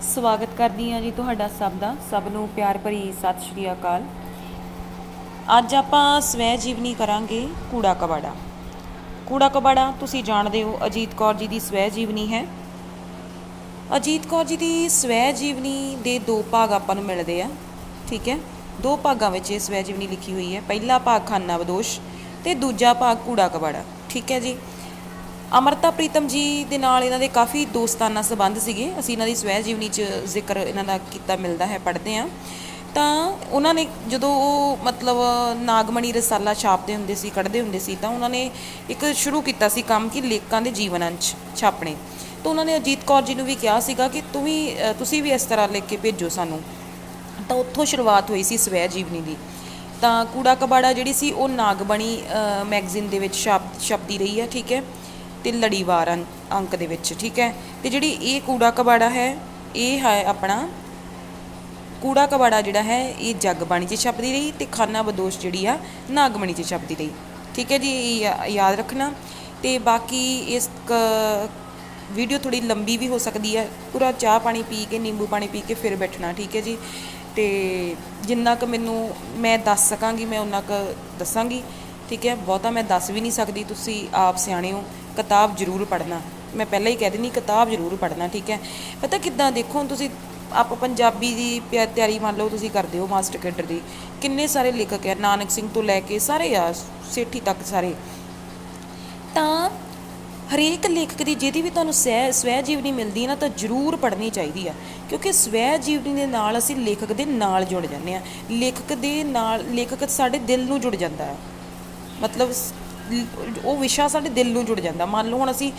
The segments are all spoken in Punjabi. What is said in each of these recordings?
ਸਵਾਗਤ ਕਰਦੀ ਹਾਂ ਜੀ ਤੁਹਾਡਾ ਸਭ ਦਾ। ਸਭ ਨੂੰ ਪਿਆਰ ਭਰੀ ਸਤਿ ਸ਼੍ਰੀ ਅਕਾਲ। ਅੱਜ ਆਪਾਂ ਸਵੈ ਜੀਵਨੀ ਕਰਾਂਗੇ ਕੂੜਾ ਕਬਾੜਾ। ਕੂੜਾ ਕਬਾੜਾ ਤੁਸੀਂ ਜਾਣਦੇ ਹੋ ਅਜੀਤ ਕੌਰ ਜੀ ਦੀ ਸਵੈ ਜੀਵਨੀ ਹੈ। ਅਜੀਤ ਕੌਰ ਜੀ ਦੀ ਸਵੈ ਜੀਵਨੀ ਦੇ ਦੋ ਭਾਗ ਆਪਾਂ ਨੂੰ ਮਿਲਦੇ ਆ, ਠੀਕ ਹੈ। ਦੋ ਭਾਗਾਂ ਵਿੱਚ ਇਹ ਸਵੈ ਜੀਵਨੀ ਲਿਖੀ ਹੋਈ ਹੈ। ਪਹਿਲਾ ਭਾਗ ਖਾਨਾ ਬਦੋਸ਼ ਅਤੇ ਦੂਜਾ ਭਾਗ ਕੂੜਾ ਕਬਾੜਾ, ਠੀਕ ਹੈ ਜੀ। ਅੰਮ੍ਰਿਤਾ ਪ੍ਰੀਤਮ ਜੀ ਦੇ ਨਾਲ ਇਹਨਾਂ ਦੇ ਕਾਫੀ ਦੋਸਤਾਨਾ ਸੰਬੰਧ ਸੀਗੇ। ਅਸੀਂ ਇਹਨਾਂ ਦੀ ਸਵੈ ਜੀਵਨੀ 'ਚ ਜ਼ਿਕਰ ਇਹਨਾਂ ਦਾ ਕੀਤਾ ਮਿਲਦਾ ਹੈ, ਪੜ੍ਹਦੇ ਹਾਂ। ਤਾਂ ਉਹਨਾਂ ਨੇ ਜਦੋਂ ਉਹ ਮਤਲਬ ਨਾਗਮਣੀ ਰਸਾਲਾ ਛਾਪਦੇ ਹੁੰਦੇ ਸੀ, ਕੱਢਦੇ ਹੁੰਦੇ ਸੀ, ਤਾਂ ਉਹਨਾਂ ਨੇ ਇੱਕ ਸ਼ੁਰੂ ਕੀਤਾ ਸੀ ਕੰਮ ਕਿ ਲੇਖਕਾਂ ਦੇ ਜੀਵਨ ਅੰਸ਼ ਛਾਪਣੇ। ਤਾਂ ਉਹਨਾਂ ਨੇ ਅਜੀਤ ਕੌਰ ਜੀ ਨੂੰ ਵੀ ਕਿਹਾ ਸੀਗਾ ਕਿ ਤੁਸੀਂ ਵੀ ਇਸ ਤਰ੍ਹਾਂ ਲਿਖ ਕੇ ਭੇਜੋ ਸਾਨੂੰ। ਤਾਂ ਉੱਥੋਂ ਸ਼ੁਰੂਆਤ ਹੋਈ ਸੀ ਸਵੈ ਜੀਵਨੀ ਦੀ। ਤਾਂ ਕੂੜਾ ਕਬਾੜਾ ਜਿਹੜੀ ਸੀ ਉਹ ਨਾਗਮਣੀ ਮੈਗਜ਼ੀਨ ਦੇ ਵਿੱਚ ਛਪਦੀ ਰਹੀ ਹੈ, ਠੀਕ ਹੈ, ਅਤੇ ਲੜੀਵਾਰ ਅੰਕ ਦੇ ਵਿੱਚ, ਠੀਕ ਹੈ। ਅਤੇ ਜਿਹੜੀ ਇਹ ਕੂੜਾ ਕਬਾੜਾ ਹੈ, ਇਹ ਹੈ ਆਪਣਾ ਕੂੜਾ ਕਬਾੜਾ ਜਿਹੜਾ ਹੈ ਇਹ ਜਗਬਾਣੀ 'ਚ ਛਪਦੀ ਰਹੀ, ਅਤੇ ਖਾਨਾ ਬਦੋਸ਼ ਜਿਹੜੀ ਆ ਨਾਗਮਣੀ 'ਚ ਛਪਦੀ ਰਹੀ, ਠੀਕ ਹੈ ਜੀ। ਇਹ ਯਾਦ ਰੱਖਣਾ। ਅਤੇ ਬਾਕੀ ਇਸ ਵੀਡੀਓ ਥੋੜ੍ਹੀ ਲੰਬੀ ਵੀ ਹੋ ਸਕਦੀ ਹੈ, ਪੂਰਾ ਚਾਹ ਪਾਣੀ ਪੀ ਕੇ, ਨਿੰਬੂ ਪਾਣੀ ਪੀ ਕੇ ਫਿਰ ਬੈਠਣਾ, ਠੀਕ ਹੈ ਜੀ। ਅਤੇ ਜਿੰਨਾ ਕੁ ਮੈਂ ਦੱਸ ਸਕਾਂਗੀ ਮੈਂ ਓਨਾ ਕੁ ਦੱਸਾਂਗੀ, ਠੀਕ ਹੈ। ਬਹੁਤਾ ਮੈਂ ਦੱਸ ਵੀ ਨਹੀਂ ਸਕਦੀ, ਤੁਸੀਂ ਆਪ ਸਿਆਣੇ ਹੋ। ਕਿਤਾਬ ਜ਼ਰੂਰ ਪੜ੍ਹਨਾ, ਮੈਂ ਪਹਿਲਾਂ ਹੀ ਕਹਿ ਦਿੰਦੀ, ਕਿਤਾਬ ਜ਼ਰੂਰ ਪੜ੍ਹਨਾ, ਠੀਕ ਹੈ। ਪਤਾ ਕਿੱਦਾਂ, ਦੇਖੋ ਹੁਣ ਤੁਸੀਂ ਆਪਾਂ ਪੰਜਾਬੀ ਦੀ ਤਿਆਰੀ ਮੰਨ ਲਓ ਤੁਸੀਂ ਕਰਦੇ ਹੋ ਮਾਸਟਰ ਕੇਡਰ ਦੀ, ਕਿੰਨੇ ਸਾਰੇ ਲੇਖਕ ਆ, ਨਾਨਕ ਸਿੰਘ ਤੋਂ ਲੈ ਕੇ ਸਾਰੇ ਆ ਸੇਠੀ ਤੱਕ ਸਾਰੇ। ਤਾਂ ਹਰੇਕ ਲੇਖਕ ਦੀ ਜਿਹਦੀ ਵੀ ਤੁਹਾਨੂੰ ਸਵੈ ਜੀਵਨੀ ਮਿਲਦੀ ਹੈ ਨਾ, ਤਾਂ ਜ਼ਰੂਰ ਪੜ੍ਹਨੀ ਚਾਹੀਦੀ ਆ, ਕਿਉਂਕਿ ਸਵੈ ਜੀਵਨੀ ਦੇ ਨਾਲ ਅਸੀਂ ਲੇਖਕ ਦੇ ਨਾਲ ਜੁੜ ਜਾਂਦੇ ਹਾਂ। ਲੇਖਕ ਦੇ ਨਾਲ ਲੇਖਕ ਸਾਡੇ ਦਿਲ ਨੂੰ ਜੁੜ ਜਾਂਦਾ ਹੈ, ਮਤਲਬ ਉਹ ਵਿਸ਼ਾ ਸਾਡੇ ਦਿਲ ਨੂੰ ਜੁੜ ਜਾਂਦਾ। ਮੰਨ ਲਓ ਹੁਣ ਅਸੀਂ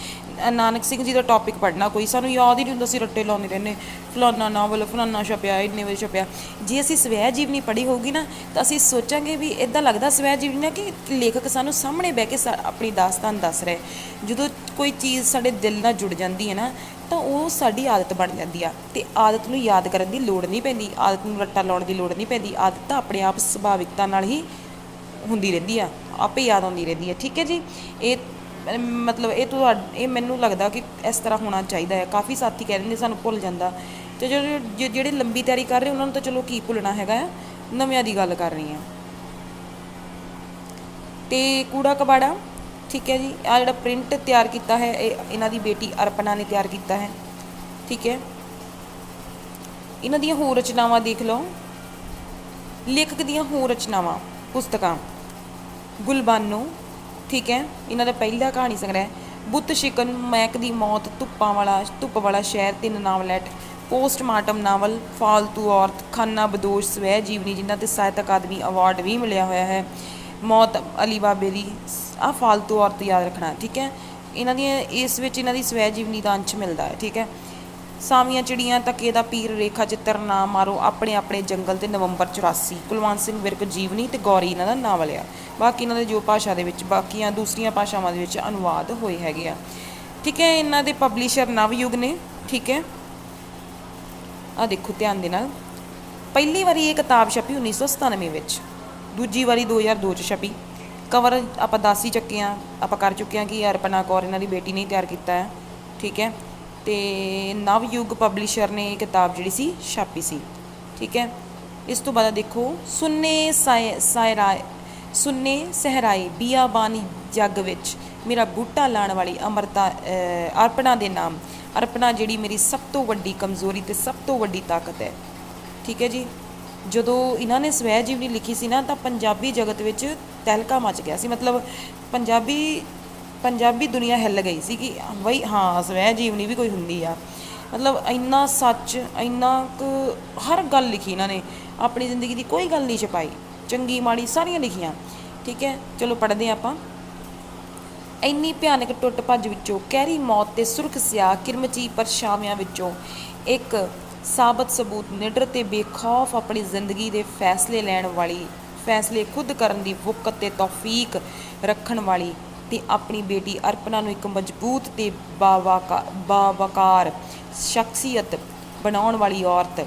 ਨਾਨਕ ਸਿੰਘ ਜੀ ਦਾ ਟੌਪਿਕ ਪੜ੍ਹਨਾ, ਕੋਈ ਸਾਨੂੰ ਯਾਦ ਹੀ ਨਹੀਂ ਹੁੰਦਾ, ਅਸੀਂ ਰੱਟੇ ਲਾਉਂਦੇ ਰਹਿੰਦੇ, ਫਲਾਨਾ ਨਾਵਲ ਫਲਾਨਾ ਛਪਿਆ, ਇੰਨੇ ਵਜੇ ਛਪਿਆ। ਜੇ ਅਸੀਂ ਸਵੈ ਜੀਵਨੀ ਪੜ੍ਹੀ ਹੋਊਗੀ ਨਾ, ਤਾਂ ਅਸੀਂ ਸੋਚਾਂਗੇ ਵੀ ਇੱਦਾਂ ਲੱਗਦਾ ਸਵੈ ਜੀਵਨੀ ਨਾ ਕਿ ਲੇਖਕ ਸਾਨੂੰ ਸਾਹਮਣੇ ਬਹਿ ਕੇ ਆਪਣੀ ਦਾਸਤਾਨ ਦੱਸ ਰਿਹਾ। ਜਦੋਂ ਕੋਈ ਚੀਜ਼ ਸਾਡੇ ਦਿਲ ਨਾਲ ਜੁੜ ਜਾਂਦੀ ਹੈ ਨਾ, ਤਾਂ ਉਹ ਸਾਡੀ ਆਦਤ ਬਣ ਜਾਂਦੀ ਆ। ਅਤੇ ਆਦਤ ਨੂੰ ਯਾਦ ਕਰਨ ਦੀ ਲੋੜ ਨਹੀਂ ਪੈਂਦੀ, ਆਦਤ ਨੂੰ ਰੱਟਾ ਲਾਉਣ ਦੀ ਲੋੜ ਨਹੀਂ ਪੈਂਦੀ। ਆਦਤ ਤਾਂ ਆਪਣੇ ਆਪ ਸੁਭਾਵਿਕਤਾ ਨਾਲ ਹੀ ਹੁੰਦੀ ਰਹਿੰਦੀ ਆ, ਆਪੇ ਯਾਦ ਆਉਂਦੀ ਰਹਿੰਦੀ ਹੈ, ਠੀਕ ਹੈ ਜੀ। ਇਹ ਮਤਲਬ ਇਹ ਮੈਨੂੰ ਲੱਗਦਾ ਕਿ ਇਸ ਤਰ੍ਹਾਂ ਹੋਣਾ ਚਾਹੀਦਾ ਹੈ। ਕਾਫੀ ਸਾਥੀ ਕਹਿ ਦਿੰਦੇ ਸਾਨੂੰ ਭੁੱਲ ਜਾਂਦਾ, ਅਤੇ ਜਿਹੜੇ ਲੰਬੀ ਤਿਆਰੀ ਕਰ ਰਹੇ ਉਹਨਾਂ ਨੂੰ ਤਾਂ ਚਲੋ ਕੀ ਭੁੱਲਣਾ ਹੈਗਾ, ਨਵਿਆਂ ਦੀ ਗੱਲ ਕਰ ਰਹੀ ਹਾਂ। ਅਤੇ ਕੂੜਾ ਕਬਾੜਾ, ਠੀਕ ਹੈ ਜੀ। ਆਹ ਜਿਹੜਾ ਪ੍ਰਿੰਟ ਤਿਆਰ ਕੀਤਾ ਹੈ, ਇਹ ਇਹਨਾਂ ਦੀ ਬੇਟੀ ਅਰਪਨਾ ਨੇ ਤਿਆਰ ਕੀਤਾ ਹੈ, ਠੀਕ ਹੈ। ਇਹਨਾਂ ਦੀਆਂ ਹੋਰ ਰਚਨਾਵਾਂ ਦੇਖ ਲਓ, ਲੇਖਕ ਦੀਆਂ ਹੋਰ ਰਚਨਾਵਾਂ, ਪੁਸਤਕਾਂ ਗੁਲਬਾਨੋ, ਠੀਕ ਹੈ, ਇਹਨਾਂ ਦਾ ਪਹਿਲਾ ਕਹਾਣੀ ਸੰਗ੍ਰਹਿ, ਬੁੱਤ ਸ਼ਿਕਨ, ਮੈਕ ਦੀ ਮੌਤ, ਧੁੱਪ ਵਾਲਾ ਸ਼ਹਿਰ, 3 ਨਾਵਲੈਟ, ਪੋਸਟਮਾਰਟਮ ਨਾਵਲ, ਫਾਲਤੂ ਔਰਤ, ਖਾਨਾ ਬਦੋਸ਼, ਸਵੈ ਜੀਵਨੀ ਜਿਨ੍ਹਾਂ 'ਤੇ ਸਾਹਿਤ ਅਕਾਦਮੀ ਅਵਾਰਡ ਵੀ ਮਿਲਿਆ ਹੋਇਆ ਹੈ, ਮੌਤ ਅਲੀ ਬਾਬੇ ਦੀ। ਆਹ ਫਾਲਤੂ ਔਰਤ ਯਾਦ ਰੱਖਣਾ, ਠੀਕ ਹੈ। ਇਸ ਵਿੱਚ ਇਹਨਾਂ ਦੀ ਸਵੈ ਜੀਵਨੀ ਦਾ ਅੰਸ਼ ਮਿਲਦਾ ਹੈ, ਠੀਕ ਹੈ। ਸਾਵੀਆਂ ਚਿੜੀਆਂ, ਧੱਕੇ ਦਾ ਪੀਰ, ਰੇਖਾ ਚਿੱਤਰ, ਨਾ ਮਾਰੋ, ਆਪਣੇ ਆਪਣੇ ਜੰਗਲ, ਤੇ ਨਵੰਬਰ 84, ਕੁਲਵੰਤ ਸਿੰਘ ਵਿਰਕ ਜੀਵਨੀ, ਅਤੇ ਗੌਰੀ ਇਹਨਾਂ ਦਾ ਨਾਵਲ ਆ। ਬਾਕੀ ਇਹਨਾਂ ਦੇ ਜੋ ਭਾਸ਼ਾ ਦੇ ਵਿੱਚ ਬਾਕੀਆਂ ਦੂਸਰੀਆਂ ਭਾਸ਼ਾਵਾਂ ਦੇ ਵਿੱਚ ਅਨੁਵਾਦ ਹੋਏ ਹੈਗੇ ਆ, ਠੀਕ ਹੈ। ਇਹਨਾਂ ਦੇ ਪਬਲਿਸ਼ਰ ਨਵਯੁਗ ਨੇ, ਠੀਕ ਹੈ। ਆਹ ਦੇਖੋ ਧਿਆਨ ਦੇ ਨਾਲ, ਪਹਿਲੀ ਵਾਰੀ ਇਹ ਕਿਤਾਬ ਛਪੀ 1997 ਵਿੱਚ, ਦੂਜੀ ਵਾਰੀ 2002 'ਚ ਛਪੀ। ਕਵਰ ਆਪਾਂ ਦੱਸ ਹੀ ਚੁੱਕੇ ਹਾਂ, ਆਪਾਂ ਕਰ ਚੁੱਕੇ ਹਾਂ ਕਿ ਅਰਪਨਾ ਕੌਰ ਇਹਨਾਂ ਦੀ ਬੇਟੀ ਨੇ ਤਿਆਰ ਕੀਤਾ ਹੈ, ਠੀਕ ਹੈ। ਅਤੇ ਨਵਯੁਗ ਪਬਲਿਸ਼ਰ ਨੇ ਇਹ ਕਿਤਾਬ ਜਿਹੜੀ ਸੀ ਛਾਪੀ ਸੀ, ਠੀਕ ਹੈ। ਇਸ ਤੋਂ ਬਾਅਦ ਦੇਖੋ, ਸੁੰਨੇ ਸਹਿਰਾਏ ਬੀਆਬਾਨੀ ਜੱਗ ਵਿੱਚ, ਮੇਰਾ ਬੂਟਾ ਲਾਉਣ ਵਾਲੀ ਅਰਪਨਾ ਦੇ ਨਾਮ। ਅਰਪਨਾ ਜਿਹੜੀ ਮੇਰੀ ਸਭ ਤੋਂ ਵੱਡੀ ਕਮਜ਼ੋਰੀ ਅਤੇ ਸਭ ਤੋਂ ਵੱਡੀ ਤਾਕਤ ਹੈ, ਠੀਕ ਹੈ ਜੀ। ਜਦੋਂ ਇਹਨਾਂ ਨੇ ਸਵੈ ਜੀਵਨੀ ਲਿਖੀ ਸੀ ਨਾ, ਤਾਂ ਪੰਜਾਬੀ ਜਗਤ ਵਿੱਚ ਤਹਿਲਕਾ ਮਚ ਗਿਆ ਸੀ। ਮਤਲਬ ਪੰਜਾਬੀ ਦੁਨੀਆ ਹਿੱਲ ਗਈ ਸੀ ਕਿ ਬਈ ਹਾਂ, ਸਵੈ ਜੀਵਨੀ ਵੀ ਕੋਈ ਹੁੰਦੀ ਆ। ਮਤਲਬ ਇੰਨਾ ਸੱਚ, ਇੰਨਾ ਕੁ ਹਰ ਗੱਲ ਲਿਖੀ ਇਹਨਾਂ ਨੇ, ਆਪਣੀ ਜ਼ਿੰਦਗੀ ਦੀ ਕੋਈ ਗੱਲ ਨਹੀਂ ਛਪਾਈ, ਚੰਗੀ ਮਾੜੀ ਸਾਰੀਆਂ ਲਿਖੀਆਂ, ਠੀਕ ਹੈ। ਚਲੋ ਪੜ੍ਹਦੇ ਹਾਂ ਆਪਾਂ। ਇੰਨੀ ਭਿਆਨਕ ਟੁੱਟ ਭੱਜ ਵਿੱਚੋਂ, ਕਹਿਰੀ ਮੌਤ ਤੇ ਸੁਰਖ ਸਿਆਹ ਕਿਰਮਚੀ ਪਰਛਾਵਿਆਂ ਵਿੱਚੋਂ ਇੱਕ ਸਾਬਤ ਸਬੂਤ, ਨਿਡਰ ਤੇ ਬੇਖੌਫ ਆਪਣੀ ਜ਼ਿੰਦਗੀ ਦੇ ਫੈਸਲੇ ਲੈਣ ਵਾਲੀ, ਫੈਸਲੇ ਖੁਦ ਕਰਨ ਦੀ ਵੁਕਤ ਤੇ ਤੌਫੀਕ ਰੱਖਣ ਵਾਲੀ, ਅਤੇ ਆਪਣੀ ਬੇਟੀ ਅਰਪਨਾ ਨੂੰ ਇੱਕ ਮਜ਼ਬੂਤ ਅਤੇ ਬਾਵਕਾਰ ਸ਼ਖਸੀਅਤ ਬਣਾਉਣ ਵਾਲੀ ਔਰਤ,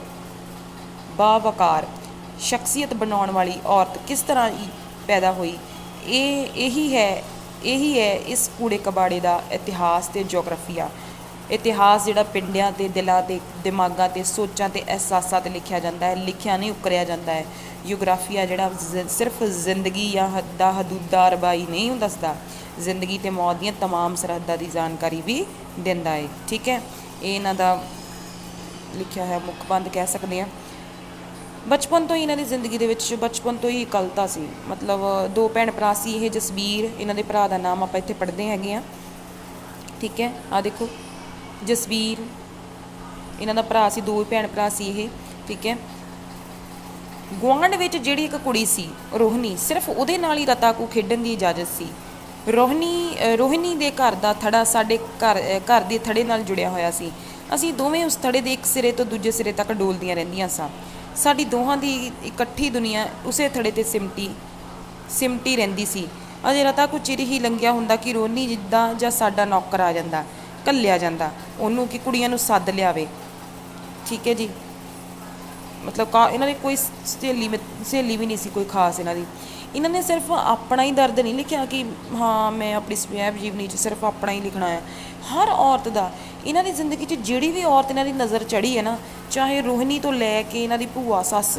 ਬਣਾਉਣ ਵਾਲੀ ਔਰਤ ਕਿਸ ਤਰ੍ਹਾਂ ਪੈਦਾ ਹੋਈ। ਇਹੀ ਹੈ ਇਸ ਕੂੜੇ ਕਬਾੜੇ ਦਾ ਇਤਿਹਾਸ ਅਤੇ ਜੋਗਰਾਫੀਆ। ਇਤਿਹਾਸ ਜਿਹੜਾ ਪਿੰਡਾਂ ਤੇ ਦਿਲਾਂ ਤੇ ਦਿਮਾਗਾਂ ਤੇ ਸੋਚਾਂ ਤੇ ਅਹਿਸਾਸਾਂ ਤੇ ਲਿਖਿਆ ਜਾਂਦਾ ਹੈ, ਲਿਖਿਆ ਨਹੀਂ ਉਕਰਿਆ ਜਾਂਦਾ ਹੈ। ਜਿਓਗ੍ਰਾਫੀਆ ਜਿਹੜਾ ਸਿਰਫ ਜ਼ਿੰਦਗੀ ਜਾਂ ਹੱਦਾਂ ਹਦੂਦਾਂ ਰਬਾਈ ਨਹੀਂ ਹੁੰਦਾ, ਦੱਸਦਾ ਜ਼ਿੰਦਗੀ ਤੇ ਮੌਤ ਦੀਆਂ ਤਮਾਮ ਸਰਹੱਦਾਂ ਦੀ ਜਾਣਕਾਰੀ ਵੀ ਦਿੰਦਾ ਹੈ। ਠੀਕ ਹੈ, ਇਹ ਇਹਨਾਂ ਦਾ ਲਿਖਿਆ ਹੋਇਆ ਮੁੱਖ ਬੰਦ ਕਹਿ ਸਕਦੇ ਹਾਂ। ਬਚਪਨ ਤੋਂ ਹੀ ਇਹਨਾਂ ਦੀ ਜ਼ਿੰਦਗੀ ਦੇ ਵਿੱਚ ਬਚਪਨ ਤੋਂ ਹੀ ਇਕੱਲਤਾ ਸੀ, ਮਤਲਬ 2 ਭੈਣ ਭਰਾ ਸੀ। ਇਹ ਜਸਬੀਰ, ਇਹਨਾਂ ਦੇ ਭਰਾ ਦਾ ਨਾਮ ਆਪਾਂ ਇੱਥੇ ਪੜ੍ਹਦੇ ਹੈਗੇ ਹਾਂ। ਠੀਕ ਹੈ, ਆਹ ਦੇਖੋ ਜਸਬੀਰ ਇਹਨਾਂ ਦਾ ਭਰਾ ਸੀ, 2 ਭੈਣ ਭਰਾ ਸੀ ਇਹ। ਠੀਕ ਹੈ, ਗੁਆਂਢ ਵਿੱਚ ਜਿਹੜੀ ਇੱਕ ਕੁੜੀ ਸੀ ਰੋਹਿਣੀ, ਸਿਰਫ ਉਹਦੇ ਨਾਲ ਹੀ ਰਤਾਕੂ ਖੇਡਣ ਦੀ ਇਜਾਜ਼ਤ ਸੀ। ਰੋਹਿਣੀ ਦੇ ਘਰ ਦਾ ਥੜਾ ਸਾਡੇ ਘਰ ਦੇ ਥੜੇ ਨਾਲ ਜੁੜਿਆ ਹੋਇਆ ਸੀ। ਅਸੀਂ ਦੋਵੇਂ ਉਸ ਥੜੇ ਦੇ ਇੱਕ ਸਿਰੇ ਤੋਂ ਦੂਜੇ ਸਿਰੇ ਤੱਕ ਡੋਲਦੀਆਂ ਰਹਿੰਦੀਆਂ ਸਾਂ। ਸਾਡੀ ਦੋਹਾਂ ਦੀ ਇਕੱਠੀ ਦੁਨੀਆ ਉਸੇ ਥੜੇ 'ਤੇ ਸਿਮਟੀ ਰਹਿੰਦੀ ਸੀ। ਅਜੇ ਰਤਾਕੂ ਚਿਰ ਹੀ ਲੰਘਿਆ ਹੁੰਦਾ ਕਿ ਰੋਹਿਣੀ ਜਿੱਦਾਂ ਜਾਂ ਸਾਡਾ ਨੌਕਰ ਆ ਜਾਂਦਾ, ਘੱਲਿਆ ਜਾਂਦਾ ਉਹਨੂੰ ਕਿ ਕੁੜੀਆਂ ਨੂੰ ਸੱਦ ਲਿਆਵੇ। ਠੀਕ ਹੈ ਜੀ, ਮਤਲਬ ਇਹਨਾਂ ਦੀ ਕੋਈ ਸਹੇਲੀ ਵੀ ਨਹੀਂ ਸੀ ਕੋਈ ਖਾਸ। ਇਹਨਾਂ ਨੇ ਸਿਰਫ ਆਪਣਾ ਹੀ ਦਰਦ ਨਹੀਂ ਲਿਖਿਆ ਕਿ ਹਾਂ ਮੈਂ ਆਪਣੀ ਸਵੈ ਜੀਵਨੀ 'ਚ ਸਿਰਫ ਆਪਣਾ ਹੀ ਲਿਖਣਾ ਹੈ। ਹਰ ਔਰਤ ਦਾ ਇਹਨਾਂ ਦੀ ਜ਼ਿੰਦਗੀ 'ਚ ਜਿਹੜੀ ਵੀ ਔਰਤ ਇਹਨਾਂ ਦੀ ਨਜ਼ਰ ਚੜ੍ਹੀ ਹੈ ਨਾ, ਚਾਹੇ ਰੋਹਿਣੀ ਤੋਂ ਲੈ ਕੇ ਇਹਨਾਂ ਦੀ ਭੂਆ ਸੱਸ